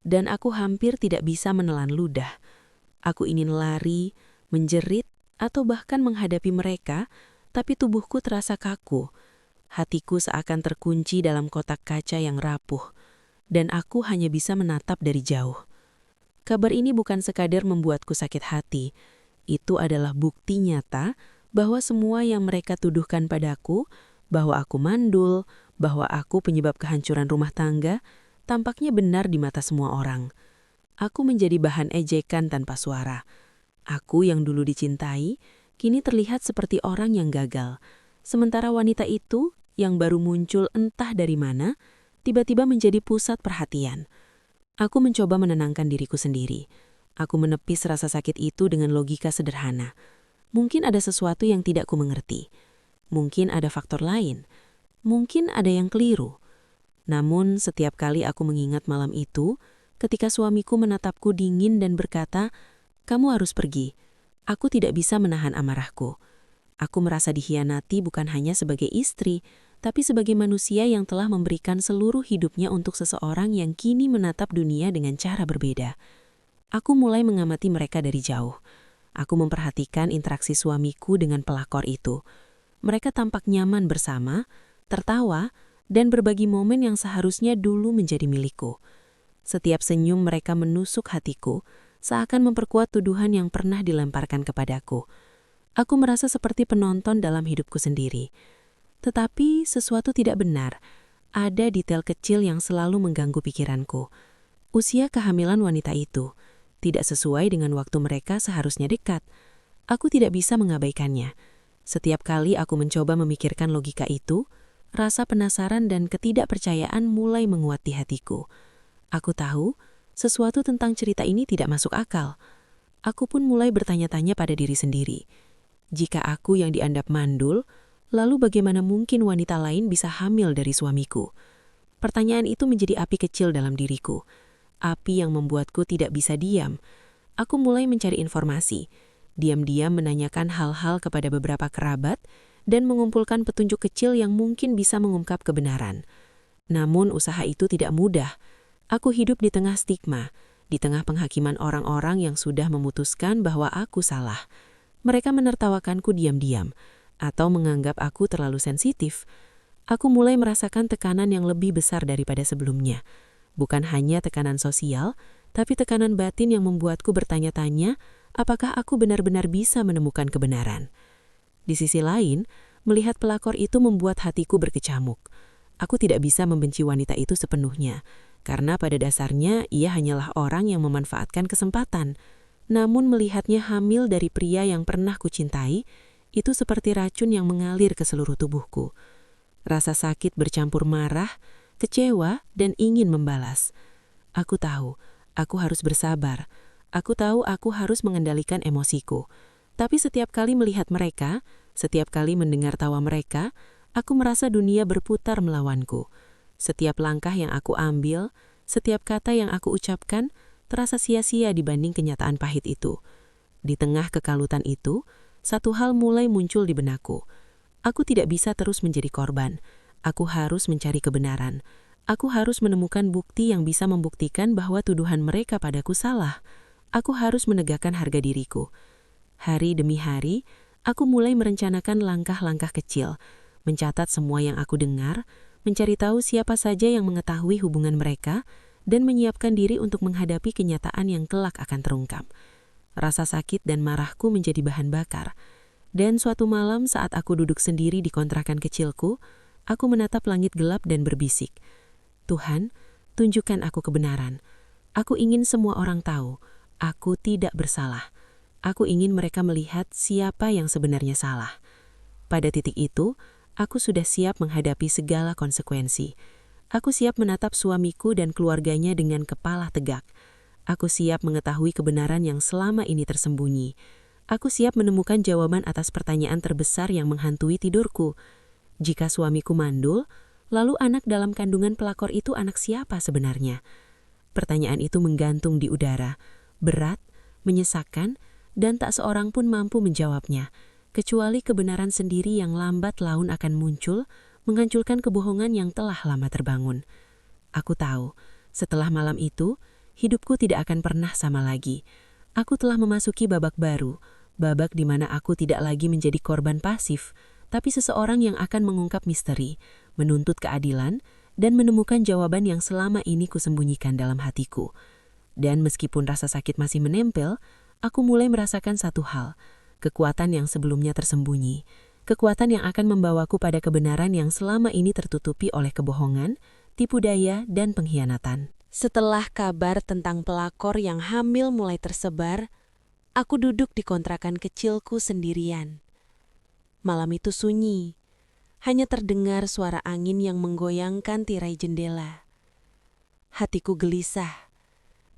dan aku hampir tidak bisa menelan ludah. Aku ingin lari, menjerit, atau bahkan menghadapi mereka, tapi tubuhku terasa kaku. Hatiku seakan terkunci dalam kotak kaca yang rapuh, dan aku hanya bisa menatap dari jauh. Kabar ini bukan sekadar membuatku sakit hati. Itu adalah bukti nyata bahwa semua yang mereka tuduhkan padaku, bahwa aku mandul, bahwa aku penyebab kehancuran rumah tangga, tampaknya benar di mata semua orang. Aku menjadi bahan ejekan tanpa suara. Aku yang dulu dicintai, kini terlihat seperti orang yang gagal. Sementara wanita itu, yang baru muncul entah dari mana, tiba-tiba menjadi pusat perhatian. Aku mencoba menenangkan diriku sendiri. Aku menepis rasa sakit itu dengan logika sederhana. Mungkin ada sesuatu yang tidak ku mengerti. Mungkin ada faktor lain. Mungkin ada yang keliru. Namun setiap kali aku mengingat malam itu, ketika suamiku menatapku dingin dan berkata, "Kamu harus pergi." Aku tidak bisa menahan amarahku. Aku merasa dikhianati bukan hanya sebagai istri, tapi sebagai manusia yang telah memberikan seluruh hidupnya untuk seseorang yang kini menatap dunia dengan cara berbeda. Aku mulai mengamati mereka dari jauh. Aku memperhatikan interaksi suamiku dengan pelakor itu. Mereka tampak nyaman bersama, tertawa, dan berbagi momen yang seharusnya dulu menjadi milikku. Setiap senyum mereka menusuk hatiku, seakan memperkuat tuduhan yang pernah dilemparkan kepadaku. Aku merasa seperti penonton dalam hidupku sendiri. Tetapi sesuatu tidak benar. Ada detail kecil yang selalu mengganggu pikiranku. Usia kehamilan wanita itu tidak sesuai dengan waktu mereka seharusnya dekat. Aku tidak bisa mengabaikannya. Setiap kali aku mencoba memikirkan logika itu, rasa penasaran dan ketidakpercayaan mulai menguat di hatiku. Aku tahu, sesuatu tentang cerita ini tidak masuk akal. Aku pun mulai bertanya-tanya pada diri sendiri. Jika aku yang dianggap mandul, lalu bagaimana mungkin wanita lain bisa hamil dari suamiku? Pertanyaan itu menjadi api kecil dalam diriku. Api yang membuatku tidak bisa diam. Aku mulai mencari informasi. Diam-diam menanyakan hal-hal kepada beberapa kerabat dan mengumpulkan petunjuk kecil yang mungkin bisa mengungkap kebenaran. Namun usaha itu tidak mudah. Aku hidup di tengah stigma, di tengah penghakiman orang-orang yang sudah memutuskan bahwa aku salah. Mereka menertawakanku diam-diam, atau menganggap aku terlalu sensitif. Aku mulai merasakan tekanan yang lebih besar daripada sebelumnya. Bukan hanya tekanan sosial, tapi tekanan batin yang membuatku bertanya-tanya, apakah aku benar-benar bisa menemukan kebenaran. Di sisi lain, melihat pelakor itu membuat hatiku berkecamuk. Aku tidak bisa membenci wanita itu sepenuhnya, karena pada dasarnya ia hanyalah orang yang memanfaatkan kesempatan. Namun melihatnya hamil dari pria yang pernah kucintai, itu seperti racun yang mengalir ke seluruh tubuhku. Rasa sakit bercampur marah, kecewa, dan ingin membalas. Aku tahu, aku harus bersabar. Aku tahu aku harus mengendalikan emosiku. Tapi setiap kali melihat mereka, setiap kali mendengar tawa mereka, aku merasa dunia berputar melawanku. Setiap langkah yang aku ambil, setiap kata yang aku ucapkan, terasa sia-sia dibanding kenyataan pahit itu. Di tengah kekalutan itu, satu hal mulai muncul di benakku. Aku tidak bisa terus menjadi korban. Aku harus mencari kebenaran. Aku harus menemukan bukti yang bisa membuktikan bahwa tuduhan mereka padaku salah. Aku harus menegakkan harga diriku. Hari demi hari, aku mulai merencanakan langkah-langkah kecil, mencatat semua yang aku dengar, mencari tahu siapa saja yang mengetahui hubungan mereka, dan menyiapkan diri untuk menghadapi kenyataan yang kelak akan terungkap. Rasa sakit dan marahku menjadi bahan bakar. Dan suatu malam saat aku duduk sendiri di kontrakan kecilku, aku menatap langit gelap dan berbisik, "Tuhan, tunjukkan aku kebenaran. Aku ingin semua orang tahu, aku tidak bersalah. Aku ingin mereka melihat siapa yang sebenarnya salah." Pada titik itu, aku sudah siap menghadapi segala konsekuensi. Aku siap menatap suamiku dan keluarganya dengan kepala tegak. Aku siap mengetahui kebenaran yang selama ini tersembunyi. Aku siap menemukan jawaban atas pertanyaan terbesar yang menghantui tidurku. Jika suamiku mandul, lalu anak dalam kandungan pelakor itu anak siapa sebenarnya? Pertanyaan itu menggantung di udara, berat, menyesakkan, dan tak seorang pun mampu menjawabnya, kecuali kebenaran sendiri yang lambat laun akan muncul, menghancurkan kebohongan yang telah lama terbangun. Aku tahu, setelah malam itu, hidupku tidak akan pernah sama lagi. Aku telah memasuki babak baru, babak di mana aku tidak lagi menjadi korban pasif, tapi seseorang yang akan mengungkap misteri, menuntut keadilan, dan menemukan jawaban yang selama ini kusembunyikan dalam hatiku. Dan meskipun rasa sakit masih menempel, aku mulai merasakan satu hal, kekuatan yang sebelumnya tersembunyi, kekuatan yang akan membawaku pada kebenaran yang selama ini tertutupi oleh kebohongan, tipu daya, dan pengkhianatan. Setelah kabar tentang pelakor yang hamil mulai tersebar, aku duduk di kontrakan kecilku sendirian. Malam itu sunyi, hanya terdengar suara angin yang menggoyangkan tirai jendela. Hatiku gelisah,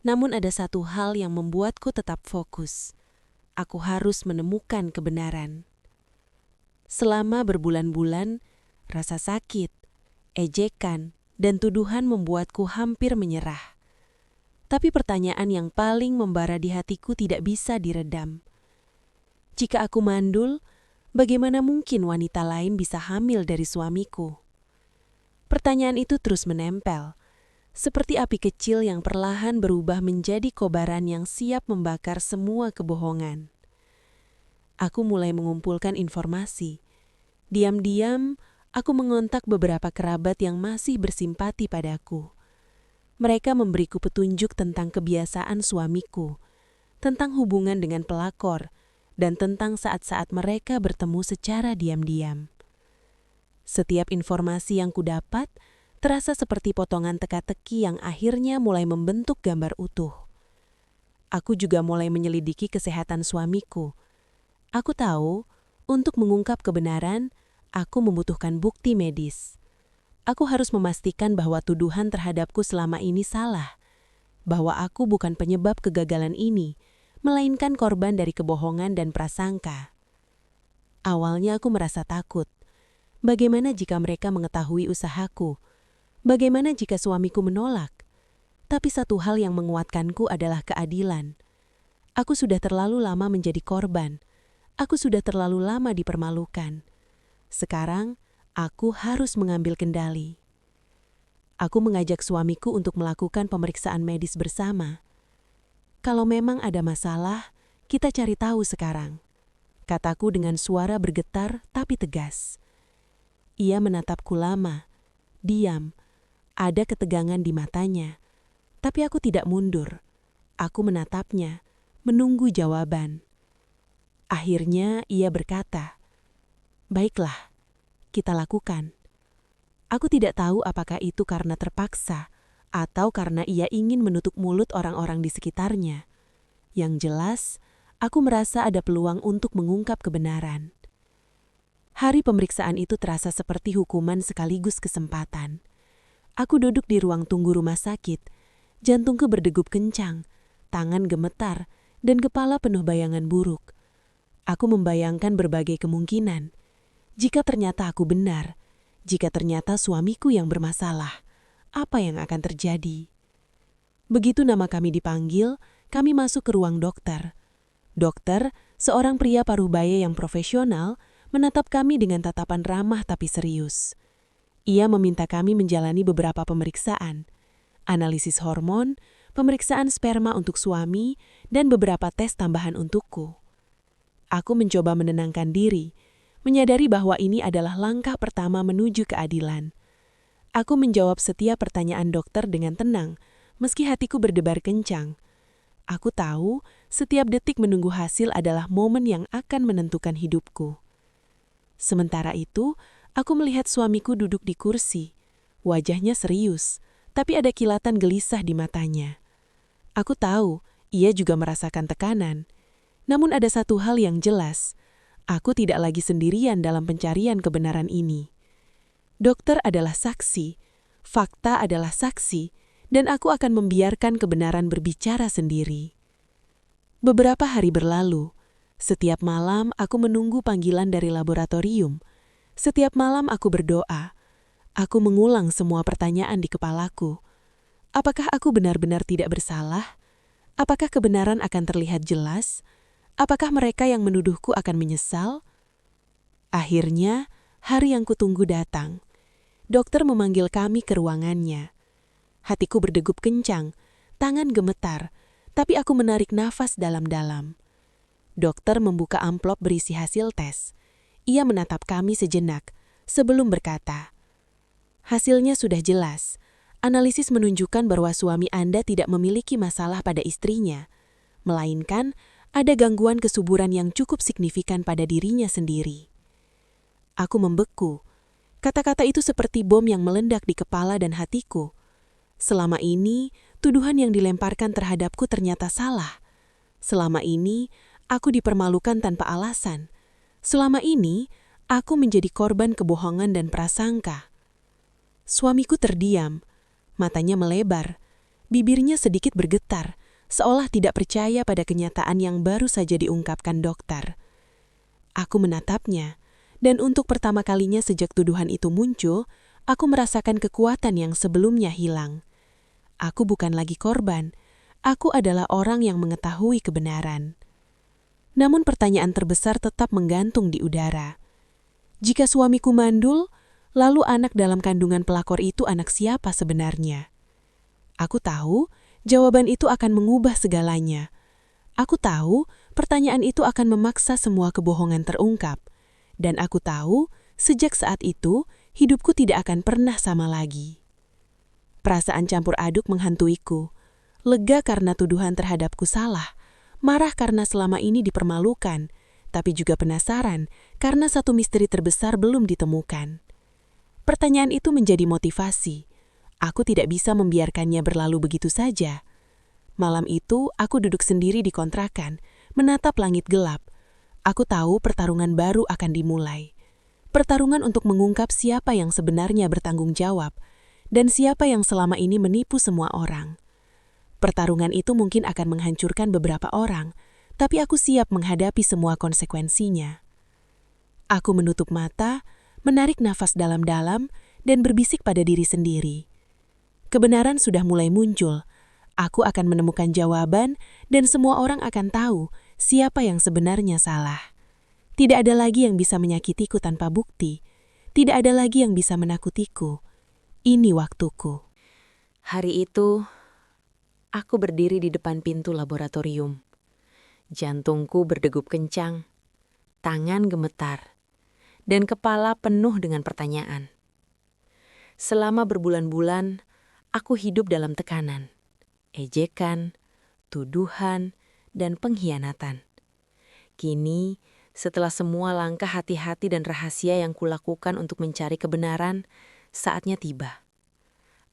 namun ada satu hal yang membuatku tetap fokus. Aku harus menemukan kebenaran. Selama berbulan-bulan, rasa sakit, ejekan, dan tuduhan membuatku hampir menyerah. Tapi pertanyaan yang paling membara di hatiku tidak bisa diredam. Jika aku mandul, bagaimana mungkin wanita lain bisa hamil dari suamiku? Pertanyaan itu terus menempel, seperti api kecil yang perlahan berubah menjadi kobaran yang siap membakar semua kebohongan. Aku mulai mengumpulkan informasi. Diam-diam, aku mengontak beberapa kerabat yang masih bersimpati padaku. Mereka memberiku petunjuk tentang kebiasaan suamiku, tentang hubungan dengan pelakor, dan tentang saat-saat mereka bertemu secara diam-diam. Setiap informasi yang kudapat terasa seperti potongan teka-teki yang akhirnya mulai membentuk gambar utuh. Aku juga mulai menyelidiki kesehatan suamiku. Aku tahu, untuk mengungkap kebenaran, aku membutuhkan bukti medis. Aku harus memastikan bahwa tuduhan terhadapku selama ini salah, bahwa aku bukan penyebab kegagalan ini, melainkan korban dari kebohongan dan prasangka. Awalnya aku merasa takut. Bagaimana jika mereka mengetahui usahaku? Bagaimana jika suamiku menolak? Tapi satu hal yang menguatkanku adalah keadilan. Aku sudah terlalu lama menjadi korban. Aku sudah terlalu lama dipermalukan. Sekarang, aku harus mengambil kendali. Aku mengajak suamiku untuk melakukan pemeriksaan medis bersama. Kalau memang ada masalah, kita cari tahu sekarang, kataku dengan suara bergetar tapi tegas. Ia menatapku lama, diam, ada ketegangan di matanya. Tapi aku tidak mundur. Aku menatapnya, menunggu jawaban. Akhirnya ia berkata, "Baiklah, kita lakukan." Aku tidak tahu apakah itu karena terpaksa atau karena ia ingin menutup mulut orang-orang di sekitarnya. Yang jelas, aku merasa ada peluang untuk mengungkap kebenaran. Hari pemeriksaan itu terasa seperti hukuman sekaligus kesempatan. Aku duduk di ruang tunggu rumah sakit, jantungku berdegup kencang, tangan gemetar, dan kepala penuh bayangan buruk. Aku membayangkan berbagai kemungkinan. Jika ternyata aku benar, jika ternyata suamiku yang bermasalah, apa yang akan terjadi. Begitu nama kami dipanggil, kami masuk ke ruang dokter. Dokter, seorang pria paruh baya yang profesional, menatap kami dengan tatapan ramah tapi serius. Ia meminta kami menjalani beberapa pemeriksaan, analisis hormon, pemeriksaan sperma untuk suami, dan beberapa tes tambahan untukku. Aku mencoba menenangkan diri, menyadari bahwa ini adalah langkah pertama menuju keadilan. Aku menjawab setiap pertanyaan dokter dengan tenang, meski hatiku berdebar kencang. Aku tahu setiap detik menunggu hasil adalah momen yang akan menentukan hidupku. Sementara itu, aku melihat suamiku duduk di kursi. Wajahnya serius, tapi ada kilatan gelisah di matanya. Aku tahu, ia juga merasakan tekanan. Namun ada satu hal yang jelas, aku tidak lagi sendirian dalam pencarian kebenaran ini. Dokter adalah saksi, fakta adalah saksi, dan aku akan membiarkan kebenaran berbicara sendiri. Beberapa hari berlalu. Setiap malam aku menunggu panggilan dari laboratorium. Setiap malam aku berdoa. Aku mengulang semua pertanyaan di kepalaku. Apakah aku benar-benar tidak bersalah? Apakah kebenaran akan terlihat jelas? Apakah mereka yang menuduhku akan menyesal? Akhirnya, hari yang kutunggu datang. Dokter memanggil kami ke ruangannya. Hatiku berdegup kencang, tangan gemetar, tapi aku menarik nafas dalam-dalam. Dokter membuka amplop berisi hasil tes. Ia menatap kami sejenak sebelum berkata, "Hasilnya sudah jelas. Analisis menunjukkan bahwa suami Anda tidak memiliki masalah pada istrinya, melainkan ada gangguan kesuburan yang cukup signifikan pada dirinya sendiri." Aku membeku. Kata-kata itu seperti bom yang meledak di kepala dan hatiku. Selama ini, tuduhan yang dilemparkan terhadapku ternyata salah. Selama ini, aku dipermalukan tanpa alasan. Selama ini, aku menjadi korban kebohongan dan prasangka. Suamiku terdiam, matanya melebar, bibirnya sedikit bergetar, seolah tidak percaya pada kenyataan yang baru saja diungkapkan dokter. Aku menatapnya, dan untuk pertama kalinya sejak tuduhan itu muncul, aku merasakan kekuatan yang sebelumnya hilang. Aku bukan lagi korban, aku adalah orang yang mengetahui kebenaran. Namun pertanyaan terbesar tetap menggantung di udara. Jika suamiku mandul, lalu anak dalam kandungan pelakor itu anak siapa sebenarnya? Aku tahu jawaban itu akan mengubah segalanya. Aku tahu pertanyaan itu akan memaksa semua kebohongan terungkap. Dan aku tahu sejak saat itu hidupku tidak akan pernah sama lagi. Perasaan campur aduk menghantuiku. Lega karena tuduhan terhadapku salah, marah karena selama ini dipermalukan, tapi juga penasaran karena satu misteri terbesar belum ditemukan. Pertanyaan itu menjadi motivasi. Aku tidak bisa membiarkannya berlalu begitu saja. Malam itu, aku duduk sendiri di kontrakan, menatap langit gelap. Aku tahu pertarungan baru akan dimulai. Pertarungan untuk mengungkap siapa yang sebenarnya bertanggung jawab, dan siapa yang selama ini menipu semua orang. Pertarungan itu mungkin akan menghancurkan beberapa orang, tapi aku siap menghadapi semua konsekuensinya. Aku menutup mata, menarik nafas dalam-dalam, dan berbisik pada diri sendiri. Kebenaran sudah mulai muncul. Aku akan menemukan jawaban, dan semua orang akan tahu siapa yang sebenarnya salah. Tidak ada lagi yang bisa menyakitiku tanpa bukti. Tidak ada lagi yang bisa menakutiku. Ini waktuku. Hari itu, aku berdiri di depan pintu laboratorium. Jantungku berdegup kencang, tangan gemetar, dan kepala penuh dengan pertanyaan. Selama berbulan-bulan, aku hidup dalam tekanan, ejekan, tuduhan, dan pengkhianatan. Kini, setelah semua langkah hati-hati dan rahasia yang kulakukan untuk mencari kebenaran, saatnya tiba.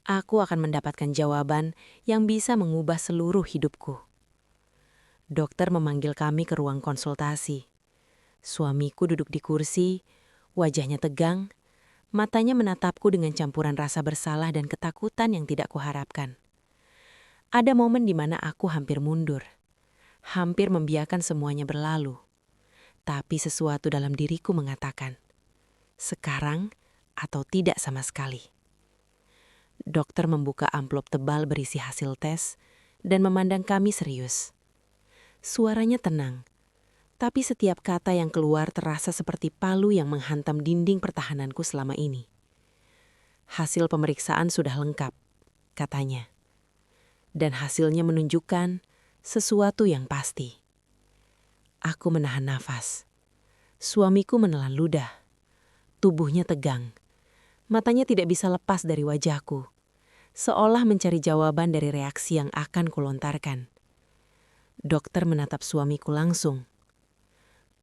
Aku akan mendapatkan jawaban yang bisa mengubah seluruh hidupku. Dokter memanggil kami ke ruang konsultasi. Suamiku duduk di kursi, wajahnya tegang, matanya menatapku dengan campuran rasa bersalah dan ketakutan yang tidak kuharapkan. Ada momen di mana aku hampir mundur, hampir membiarkan semuanya berlalu. Tapi sesuatu dalam diriku mengatakan, sekarang atau tidak sama sekali. Dokter membuka amplop tebal berisi hasil tes dan memandang kami serius. Suaranya tenang, tapi setiap kata yang keluar terasa seperti palu yang menghantam dinding pertahananku selama ini. Hasil pemeriksaan sudah lengkap, katanya. Dan hasilnya menunjukkan sesuatu yang pasti. Aku menahan nafas. Suamiku menelan ludah. Tubuhnya tegang. Matanya tidak bisa lepas dari wajahku, seolah mencari jawaban dari reaksi yang akan kulontarkan. Dokter menatap suamiku langsung.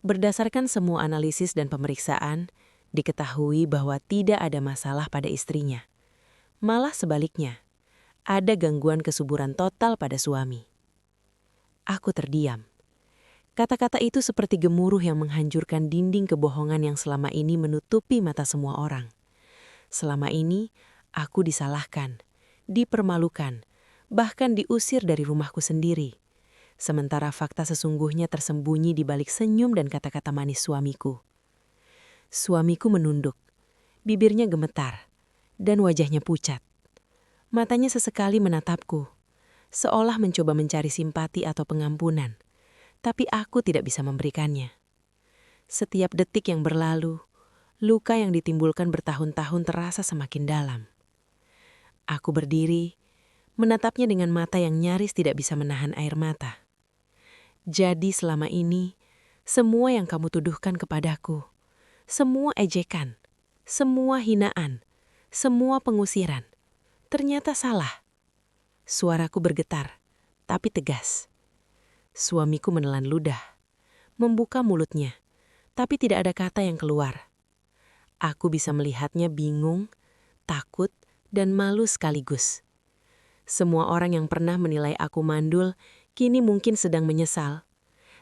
Berdasarkan semua analisis dan pemeriksaan, diketahui bahwa tidak ada masalah pada istrinya. Malah sebaliknya, ada gangguan kesuburan total pada suami. Aku terdiam. Kata-kata itu seperti gemuruh yang menghancurkan dinding kebohongan yang selama ini menutupi mata semua orang. Selama ini, aku disalahkan, dipermalukan, bahkan diusir dari rumahku sendiri. Sementara fakta sesungguhnya tersembunyi di balik senyum dan kata-kata manis suamiku. Suamiku menunduk, bibirnya gemetar, dan wajahnya pucat. Matanya sesekali menatapku, seolah mencoba mencari simpati atau pengampunan, tapi aku tidak bisa memberikannya. Setiap detik yang berlalu, luka yang ditimbulkan bertahun-tahun terasa semakin dalam. Aku berdiri, menatapnya dengan mata yang nyaris tidak bisa menahan air mata. Jadi selama ini, semua yang kamu tuduhkan kepadaku, semua ejekan, semua hinaan, semua pengusiran, ternyata salah. Suaraku bergetar, tapi tegas. Suamiku menelan ludah, membuka mulutnya, tapi tidak ada kata yang keluar. Aku bisa melihatnya bingung, takut, dan malu sekaligus. Semua orang yang pernah menilai aku mandul, kini mungkin sedang menyesal.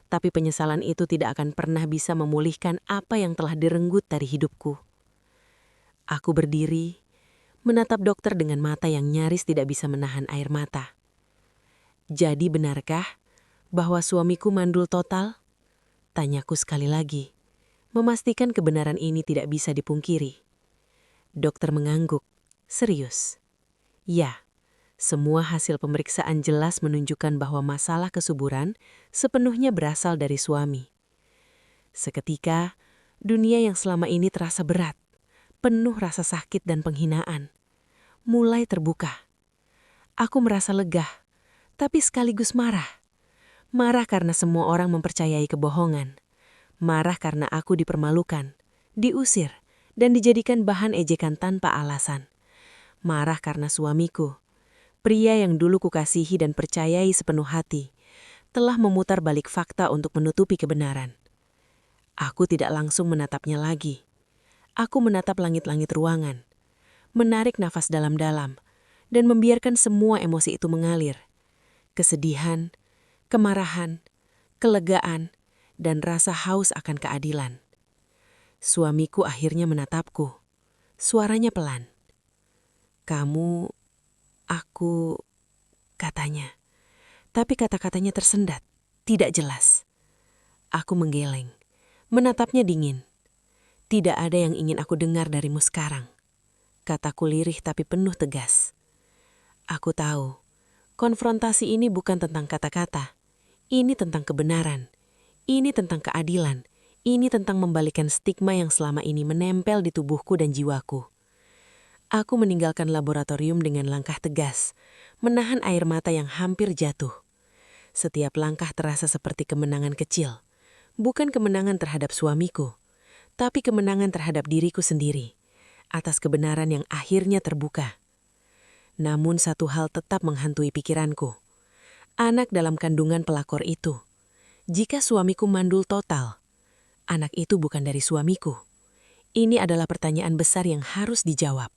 Tapi penyesalan itu tidak akan pernah bisa memulihkan apa yang telah direnggut dari hidupku. Aku berdiri, menatap dokter dengan mata yang nyaris tidak bisa menahan air mata. Jadi benarkah bahwa suamiku mandul total? Tanyaku sekali lagi, memastikan kebenaran ini tidak bisa dipungkiri. Dokter mengangguk, serius. Ya. Semua hasil pemeriksaan jelas menunjukkan bahwa masalah kesuburan sepenuhnya berasal dari suami. Seketika, dunia yang selama ini terasa berat, penuh rasa sakit dan penghinaan, mulai terbuka. Aku merasa lega, tapi sekaligus marah. Marah karena semua orang mempercayai kebohongan. Marah karena aku dipermalukan, diusir, dan dijadikan bahan ejekan tanpa alasan. Marah karena suamiku, pria yang dulu kukasihi dan percayai sepenuh hati, telah memutar balik fakta untuk menutupi kebenaran. Aku tidak langsung menatapnya lagi. Aku menatap langit-langit ruangan, menarik nafas dalam-dalam, dan membiarkan semua emosi itu mengalir. Kesedihan, kemarahan, kelegaan, dan rasa haus akan keadilan. Suamiku akhirnya menatapku. Suaranya pelan. Aku, katanya. Tapi kata-katanya tersendat, tidak jelas. Aku menggeleng, menatapnya dingin. Tidak ada yang ingin aku dengar darimu sekarang. Kataku lirih tapi penuh tegas. Aku tahu, konfrontasi ini bukan tentang kata-kata. Ini tentang kebenaran. Ini tentang keadilan. Ini tentang membalikan stigma yang selama ini menempel di tubuhku dan jiwaku. Aku meninggalkan laboratorium dengan langkah tegas, menahan air mata yang hampir jatuh. Setiap langkah terasa seperti kemenangan kecil. Bukan kemenangan terhadap suamiku, tapi kemenangan terhadap diriku sendiri, atas kebenaran yang akhirnya terbuka. Namun satu hal tetap menghantui pikiranku. Anak dalam kandungan pelakor itu. Jika suamiku mandul total, anak itu bukan dari suamiku. Ini adalah pertanyaan besar yang harus dijawab.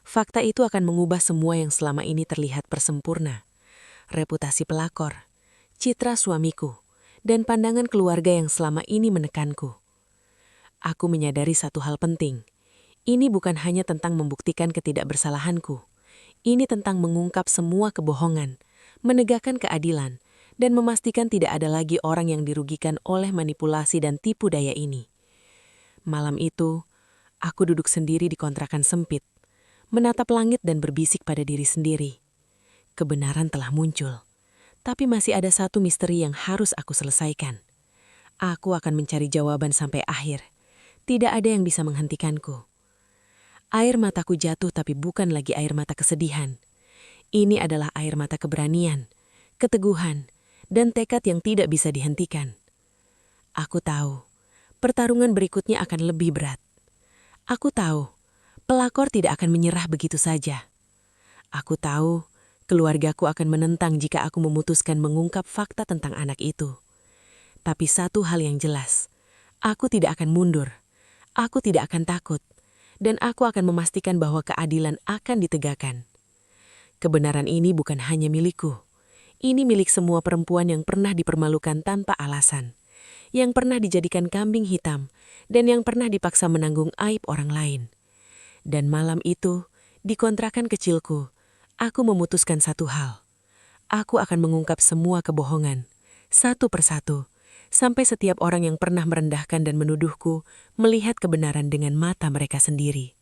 Fakta itu akan mengubah semua yang selama ini terlihat persempurna. Reputasi pelakor, citra suamiku, dan pandangan keluarga yang selama ini menekanku. Aku menyadari satu hal penting. Ini bukan hanya tentang membuktikan ketidakbersalahanku. Ini tentang mengungkap semua kebohongan, menegakkan keadilan, dan memastikan tidak ada lagi orang yang dirugikan oleh manipulasi dan tipu daya ini. Malam itu, aku duduk sendiri di kontrakan sempit, menatap langit dan berbisik pada diri sendiri. Kebenaran telah muncul, tapi masih ada satu misteri yang harus aku selesaikan. Aku akan mencari jawaban sampai akhir. Tidak ada yang bisa menghentikanku. Air mataku jatuh tapi bukan lagi air mata kesedihan. Ini adalah air mata keberanian, keteguhan, dan tekad yang tidak bisa dihentikan. Aku tahu, pertarungan berikutnya akan lebih berat. Aku tahu, pelakor tidak akan menyerah begitu saja. Aku tahu, keluargaku akan menentang jika aku memutuskan mengungkap fakta tentang anak itu. Tapi satu hal yang jelas, aku tidak akan mundur, aku tidak akan takut, dan aku akan memastikan bahwa keadilan akan ditegakkan. Kebenaran ini bukan hanya milikku. Ini milik semua perempuan yang pernah dipermalukan tanpa alasan, yang pernah dijadikan kambing hitam, dan yang pernah dipaksa menanggung aib orang lain. Dan malam itu, di kontrakan kecilku, aku memutuskan satu hal. Aku akan mengungkap semua kebohongan, satu persatu, sampai setiap orang yang pernah merendahkan dan menuduhku melihat kebenaran dengan mata mereka sendiri.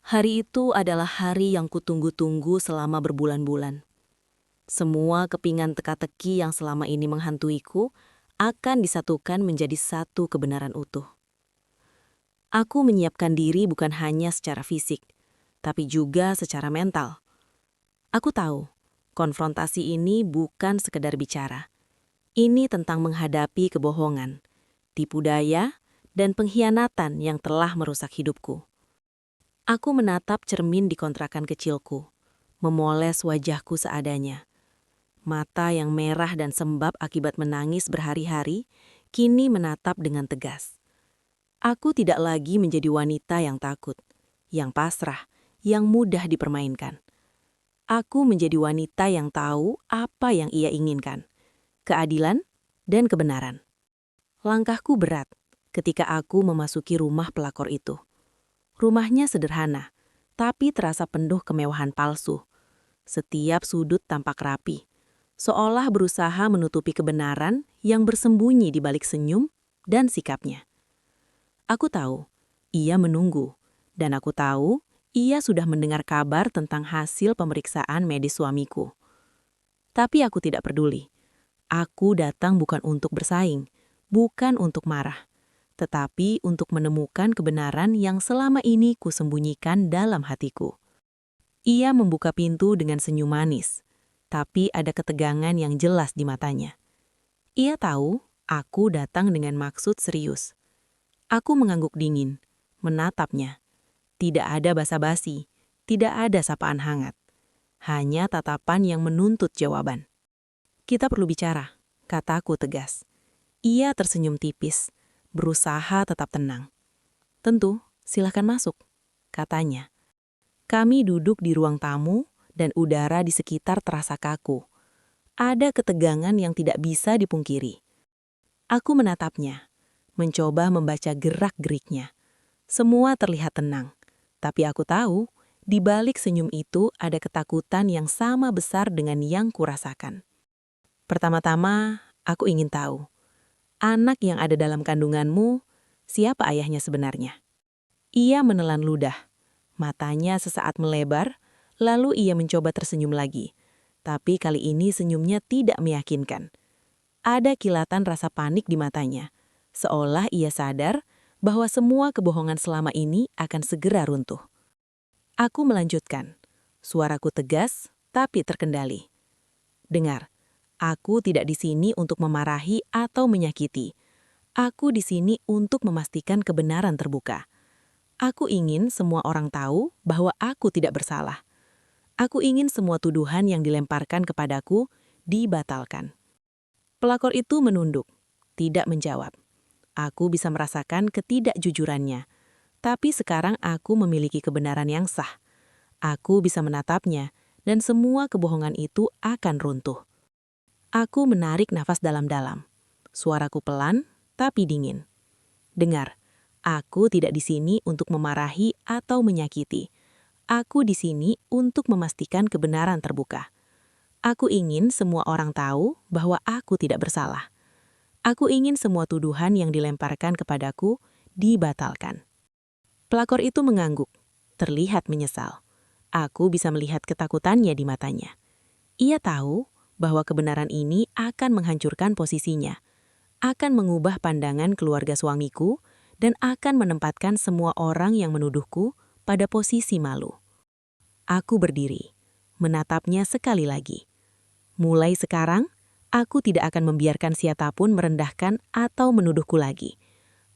Hari itu adalah hari yang kutunggu-tunggu selama berbulan-bulan. Semua kepingan teka-teki yang selama ini menghantuiku akan disatukan menjadi satu kebenaran utuh. Aku menyiapkan diri bukan hanya secara fisik, tapi juga secara mental. Aku tahu, konfrontasi ini bukan sekedar bicara. Ini tentang menghadapi kebohongan, tipu daya, dan pengkhianatan yang telah merusak hidupku. Aku menatap cermin di kontrakan kecilku, memoles wajahku seadanya. Mata yang merah dan sembab akibat menangis berhari-hari, kini menatap dengan tegas. Aku tidak lagi menjadi wanita yang takut, yang pasrah, yang mudah dipermainkan. Aku menjadi wanita yang tahu apa yang ia inginkan, keadilan dan kebenaran. Langkahku berat ketika aku memasuki rumah pelakor itu. Rumahnya sederhana, tapi terasa penuh kemewahan palsu. Setiap sudut tampak rapi, seolah berusaha menutupi kebenaran yang bersembunyi di balik senyum dan sikapnya. Aku tahu, ia menunggu, dan aku tahu ia sudah mendengar kabar tentang hasil pemeriksaan medis suamiku. Tapi aku tidak peduli. Aku datang bukan untuk bersaing, bukan untuk marah, tetapi untuk menemukan kebenaran yang selama ini kusembunyikan dalam hatiku. Ia membuka pintu dengan senyum manis, tapi ada ketegangan yang jelas di matanya. Ia tahu aku datang dengan maksud serius. Aku mengangguk dingin, menatapnya. Tidak ada basa-basi, tidak ada sapaan hangat. Hanya tatapan yang menuntut jawaban. Kita perlu bicara, kataku tegas. Ia tersenyum tipis, berusaha tetap tenang. Tentu, silahkan masuk, katanya. Kami duduk di ruang tamu dan udara di sekitar terasa kaku. Ada ketegangan yang tidak bisa dipungkiri. Aku menatapnya, mencoba membaca gerak-geriknya. Semua terlihat tenang, tapi aku tahu di balik senyum itu ada ketakutan yang sama besar dengan yang kurasakan. Pertama-tama, aku ingin tahu, anak yang ada dalam kandunganmu, siapa ayahnya sebenarnya? Ia menelan ludah, matanya sesaat melebar, lalu ia mencoba tersenyum lagi. Tapi kali ini senyumnya tidak meyakinkan. Ada kilatan rasa panik di matanya, seolah ia sadar bahwa semua kebohongan selama ini akan segera runtuh. Aku melanjutkan, suaraku tegas tapi terkendali. Dengar, aku tidak di sini untuk memarahi atau menyakiti. Aku di sini untuk memastikan kebenaran terbuka. Aku ingin semua orang tahu bahwa aku tidak bersalah. Aku ingin semua tuduhan yang dilemparkan kepadaku dibatalkan. Pelakor itu menunduk, tidak menjawab. Aku bisa merasakan ketidakjujurannya, tapi sekarang aku memiliki kebenaran yang sah. Aku bisa menatapnya, dan semua kebohongan itu akan runtuh. Aku menarik nafas dalam-dalam. Suaraku pelan, tapi dingin. Dengar, aku tidak di sini untuk memarahi atau menyakiti. Aku di sini untuk memastikan kebenaran terbuka. Aku ingin semua orang tahu bahwa aku tidak bersalah. Aku ingin semua tuduhan yang dilemparkan kepadaku dibatalkan. Pelakor itu mengangguk, terlihat menyesal. Aku bisa melihat ketakutannya di matanya. Ia tahu bahwa kebenaran ini akan menghancurkan posisinya, akan mengubah pandangan keluarga suamiku, dan akan menempatkan semua orang yang menuduhku pada posisi malu. Aku berdiri, menatapnya sekali lagi. Mulai sekarang, aku tidak akan membiarkan siapapun merendahkan atau menuduhku lagi.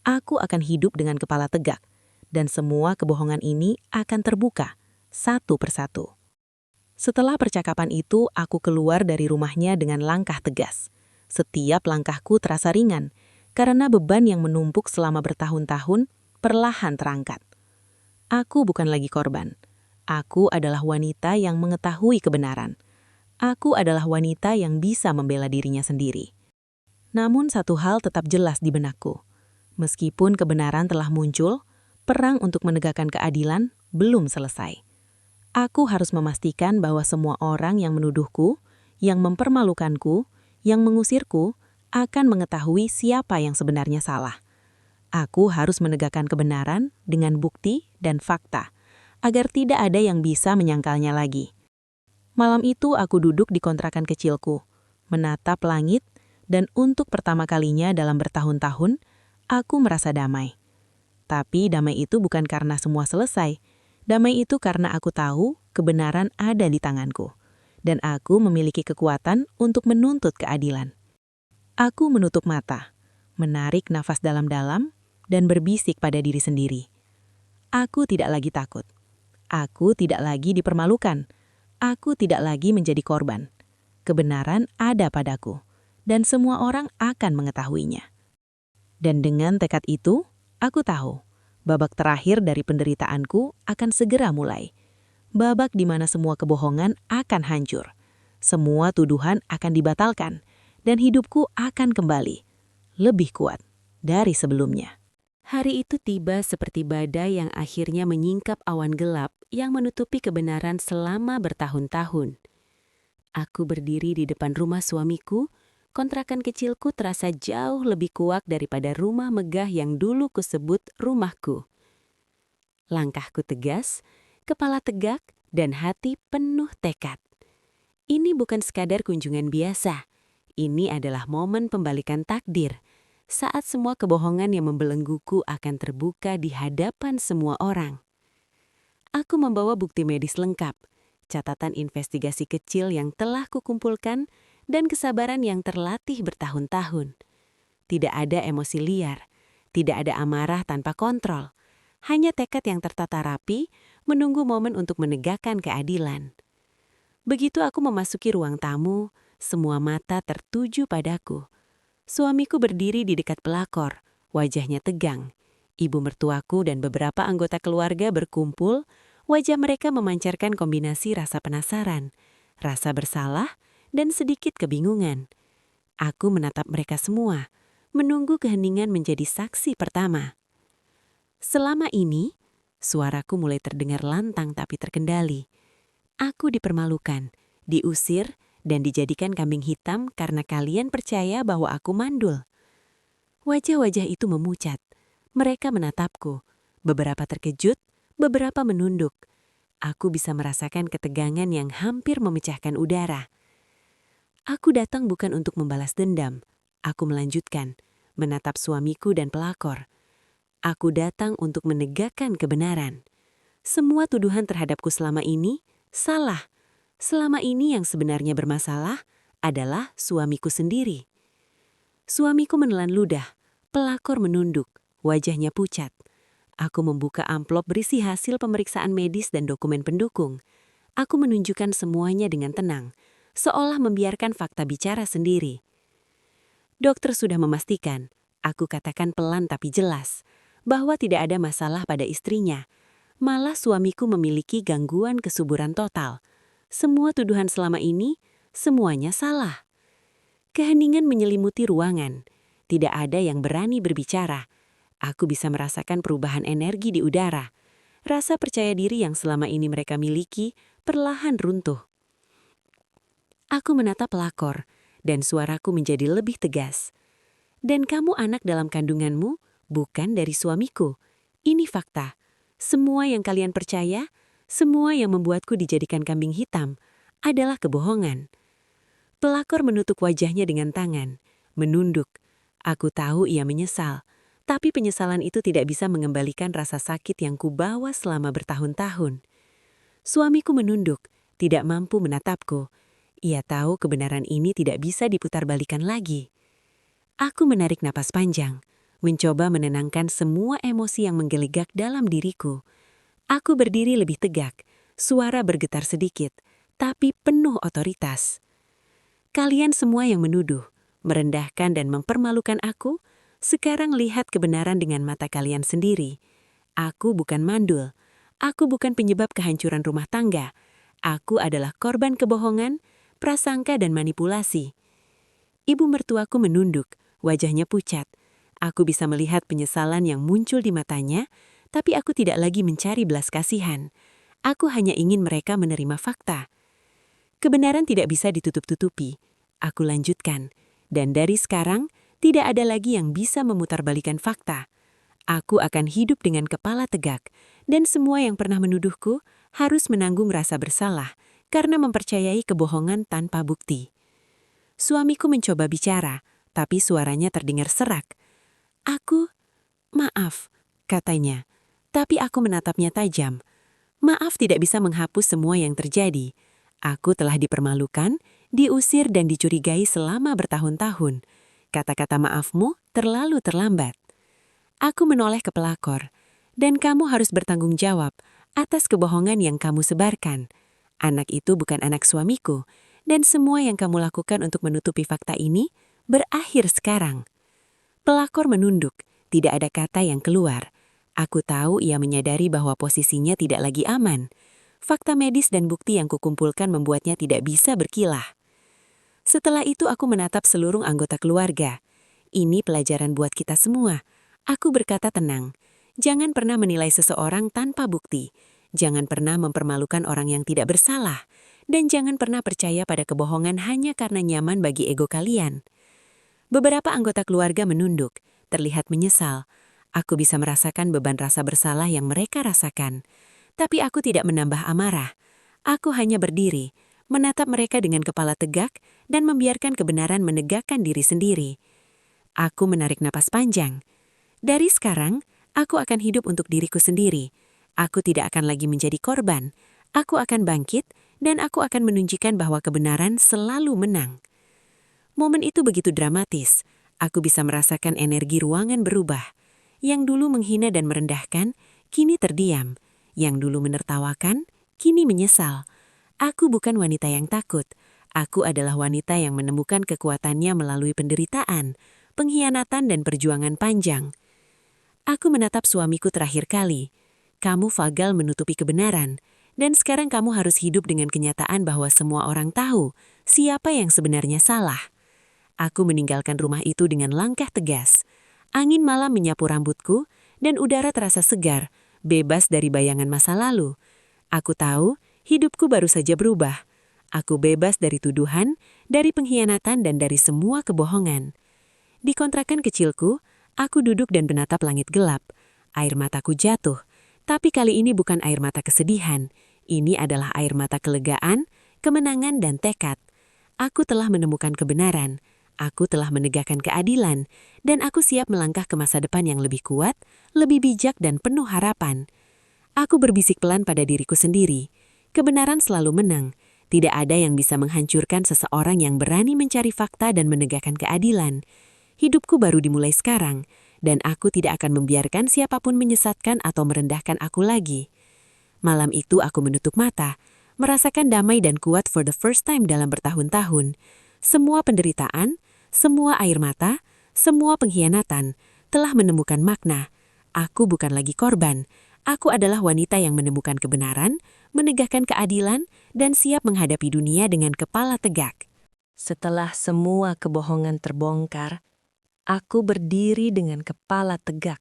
Aku akan hidup dengan kepala tegak, dan semua kebohongan ini akan terbuka, satu persatu. Setelah percakapan itu, aku keluar dari rumahnya dengan langkah tegas. Setiap langkahku terasa ringan, karena beban yang menumpuk selama bertahun-tahun perlahan terangkat. Aku bukan lagi korban. Aku adalah wanita yang mengetahui kebenaran. Aku adalah wanita yang bisa membela dirinya sendiri. Namun satu hal tetap jelas di benakku. Meskipun kebenaran telah muncul, perang untuk menegakkan keadilan belum selesai. Aku harus memastikan bahwa semua orang yang menuduhku, yang mempermalukanku, yang mengusirku, akan mengetahui siapa yang sebenarnya salah. Aku harus menegakkan kebenaran dengan bukti dan fakta, agar tidak ada yang bisa menyangkalnya lagi. Malam itu aku duduk di kontrakan kecilku, menatap langit, dan untuk pertama kalinya dalam bertahun-tahun, aku merasa damai. Tapi damai itu bukan karena semua selesai. Damai itu karena aku tahu kebenaran ada di tanganku, dan aku memiliki kekuatan untuk menuntut keadilan. Aku menutup mata, menarik nafas dalam-dalam, dan berbisik pada diri sendiri. Aku tidak lagi takut. Aku tidak lagi dipermalukan. Aku tidak lagi menjadi korban. Kebenaran ada padaku, dan semua orang akan mengetahuinya. Dan dengan tekad itu, aku tahu babak terakhir dari penderitaanku akan segera mulai. Babak di mana semua kebohongan akan hancur. Semua tuduhan akan dibatalkan, dan hidupku akan kembali, lebih kuat dari sebelumnya. Hari itu tiba seperti badai yang akhirnya menyingkap awan gelap yang menutupi kebenaran selama bertahun-tahun. Aku berdiri di depan rumah suamiku. Kontrakan kecilku terasa jauh lebih kuat daripada rumah megah yang dulu kusebut rumahku. Langkahku tegas, kepala tegak, dan hati penuh tekad. Ini bukan sekadar kunjungan biasa. Ini adalah momen pembalikan takdir, saat semua kebohongan yang membelengguku akan terbuka di hadapan semua orang. Aku membawa bukti medis lengkap, catatan investigasi kecil yang telah kukumpulkan, dan kesabaran yang terlatih bertahun-tahun. Tidak ada emosi liar, tidak ada amarah tanpa kontrol, hanya tekad yang tertata rapi, menunggu momen untuk menegakkan keadilan. Begitu aku memasuki ruang tamu, semua mata tertuju padaku. Suamiku berdiri di dekat pelakor, wajahnya tegang. Ibu mertuaku dan beberapa anggota keluarga berkumpul, wajah mereka memancarkan kombinasi rasa penasaran, rasa bersalah, dan sedikit kebingungan. Aku menatap mereka semua, menunggu keheningan menjadi saksi pertama. Selama ini, suaraku mulai terdengar lantang tapi terkendali. Aku dipermalukan, diusir, dan dijadikan kambing hitam karena kalian percaya bahwa aku mandul. Wajah-wajah itu memucat. Mereka menatapku, beberapa terkejut, beberapa menunduk. Aku bisa merasakan ketegangan yang hampir memecahkan udara. Aku datang bukan untuk membalas dendam. Aku melanjutkan, menatap suamiku dan pelakor. Aku datang untuk menegakkan kebenaran. Semua tuduhan terhadapku selama ini salah. Selama ini yang sebenarnya bermasalah adalah suamiku sendiri. Suamiku menelan ludah, pelakor menunduk, wajahnya pucat. Aku membuka amplop berisi hasil pemeriksaan medis dan dokumen pendukung. Aku menunjukkan semuanya dengan tenang, seolah membiarkan fakta bicara sendiri. Dokter sudah memastikan, aku katakan pelan tapi jelas, bahwa tidak ada masalah pada istrinya. Malah suamiku memiliki gangguan kesuburan total. Semua tuduhan selama ini, semuanya salah. Keheningan menyelimuti ruangan. Tidak ada yang berani berbicara. Aku bisa merasakan perubahan energi di udara. Rasa percaya diri yang selama ini mereka miliki perlahan runtuh. Aku menatap pelakor, dan suaraku menjadi lebih tegas. Dan kamu anak dalam kandunganmu, bukan dari suamiku. Ini fakta. Semua yang kalian percaya, semua yang membuatku dijadikan kambing hitam, adalah kebohongan. Pelakor menutup wajahnya dengan tangan, menunduk. Aku tahu ia menyesal, tapi penyesalan itu tidak bisa mengembalikan rasa sakit yang kubawa selama bertahun-tahun. Suamiku menunduk, tidak mampu menatapku. Ia tahu kebenaran ini tidak bisa diputarbalikkan lagi. Aku menarik napas panjang, mencoba menenangkan semua emosi yang menggelegak dalam diriku. Aku berdiri lebih tegak, suara bergetar sedikit, tapi penuh otoritas. Kalian semua yang menuduh, merendahkan dan mempermalukan aku, sekarang lihat kebenaran dengan mata kalian sendiri. Aku bukan mandul, aku bukan penyebab kehancuran rumah tangga. Aku adalah korban kebohongan, prasangka dan manipulasi. Ibu mertuaku menunduk, wajahnya pucat. Aku bisa melihat penyesalan yang muncul di matanya, tapi aku tidak lagi mencari belas kasihan. Aku hanya ingin mereka menerima fakta. Kebenaran tidak bisa ditutup-tutupi. Aku lanjutkan, dan dari sekarang tidak ada lagi yang bisa memutarbalikan fakta. Aku akan hidup dengan kepala tegak, dan semua yang pernah menuduhku harus menanggung rasa bersalah karena mempercayai kebohongan tanpa bukti. Suamiku mencoba bicara, tapi suaranya terdengar serak. Maaf, katanya, tapi aku menatapnya tajam. Maaf tidak bisa menghapus semua yang terjadi. Aku telah dipermalukan, diusir dan dicurigai selama bertahun-tahun. Kata-kata maafmu terlalu terlambat. Aku menoleh ke pelakor, dan kamu harus bertanggung jawab atas kebohongan yang kamu sebarkan. Anak itu bukan anak suamiku, dan semua yang kamu lakukan untuk menutupi fakta ini berakhir sekarang. Pelakor menunduk, tidak ada kata yang keluar. Aku tahu ia menyadari bahwa posisinya tidak lagi aman. Fakta medis dan bukti yang kukumpulkan membuatnya tidak bisa berkilah. Setelah itu aku menatap seluruh anggota keluarga. Ini pelajaran buat kita semua. Aku berkata tenang. Jangan pernah menilai seseorang tanpa bukti. Jangan pernah mempermalukan orang yang tidak bersalah. Dan jangan pernah percaya pada kebohongan hanya karena nyaman bagi ego kalian. Beberapa anggota keluarga menunduk, terlihat menyesal. Aku bisa merasakan beban rasa bersalah yang mereka rasakan. Tapi aku tidak menambah amarah. Aku hanya berdiri, menatap mereka dengan kepala tegak dan membiarkan kebenaran menegakkan diri sendiri. Aku menarik napas panjang. Dari sekarang, aku akan hidup untuk diriku sendiri. Aku tidak akan lagi menjadi korban. Aku akan bangkit, dan aku akan menunjukkan bahwa kebenaran selalu menang. Momen itu begitu dramatis. Aku bisa merasakan energi ruangan berubah. Yang dulu menghina dan merendahkan, kini terdiam. Yang dulu menertawakan, kini menyesal. Aku bukan wanita yang takut. Aku adalah wanita yang menemukan kekuatannya melalui penderitaan, pengkhianatan dan perjuangan panjang. Aku menatap suamiku terakhir kali. Kamu gagal menutupi kebenaran. Dan sekarang kamu harus hidup dengan kenyataan bahwa semua orang tahu siapa yang sebenarnya salah. Aku meninggalkan rumah itu dengan langkah tegas. Angin malam menyapu rambutku, dan udara terasa segar, bebas dari bayangan masa lalu. Aku tahu, hidupku baru saja berubah. Aku bebas dari tuduhan, dari pengkhianatan dan dari semua kebohongan. Di kontrakan kecilku, aku duduk dan menatap langit gelap. Air mataku jatuh, tapi kali ini bukan air mata kesedihan. Ini adalah air mata kelegaan, kemenangan dan tekad. Aku telah menemukan kebenaran. Aku telah menegakkan keadilan, dan aku siap melangkah ke masa depan yang lebih kuat, lebih bijak dan penuh harapan. Aku berbisik pelan pada diriku sendiri. Kebenaran selalu menang. Tidak ada yang bisa menghancurkan seseorang yang berani mencari fakta dan menegakkan keadilan. Hidupku baru dimulai sekarang, dan aku tidak akan membiarkan siapapun menyesatkan atau merendahkan aku lagi. Malam itu aku menutup mata, merasakan damai dan kuat for the first time dalam bertahun-tahun. Semua penderitaan, semua air mata, semua pengkhianatan telah menemukan makna. Aku bukan lagi korban. Aku adalah wanita yang menemukan kebenaran, menegakkan keadilan, dan siap menghadapi dunia dengan kepala tegak. Setelah semua kebohongan terbongkar, aku berdiri dengan kepala tegak,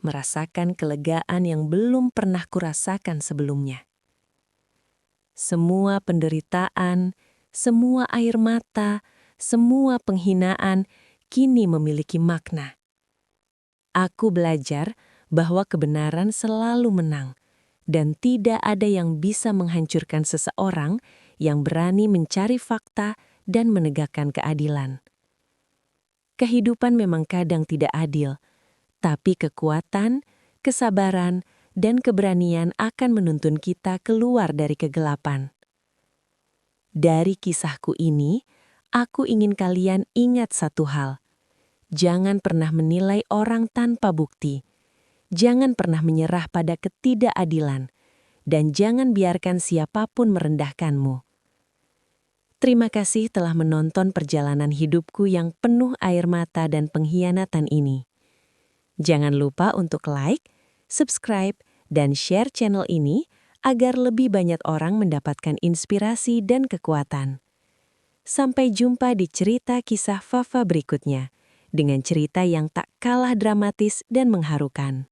merasakan kelegaan yang belum pernah kurasakan sebelumnya. Semua penderitaan, semua air mata, semua penghinaan kini memiliki makna. Aku belajar bahwa kebenaran selalu menang, Dan tidak ada yang bisa menghancurkan seseorang yang berani mencari fakta dan menegakkan keadilan. Kehidupan memang kadang tidak adil, tapi kekuatan, kesabaran, dan keberanian akan menuntun kita keluar dari kegelapan. Dari kisahku ini, aku ingin kalian ingat satu hal. Jangan pernah menilai orang tanpa bukti. Jangan pernah menyerah pada ketidakadilan. Dan jangan biarkan siapapun merendahkanmu. Terima kasih telah menonton perjalanan hidupku yang penuh air mata dan pengkhianatan ini. Jangan lupa untuk like, subscribe, dan share channel ini agar lebih banyak orang mendapatkan inspirasi dan kekuatan. Sampai jumpa di cerita kisah Fafa berikutnya, dengan cerita yang tak kalah dramatis dan mengharukan.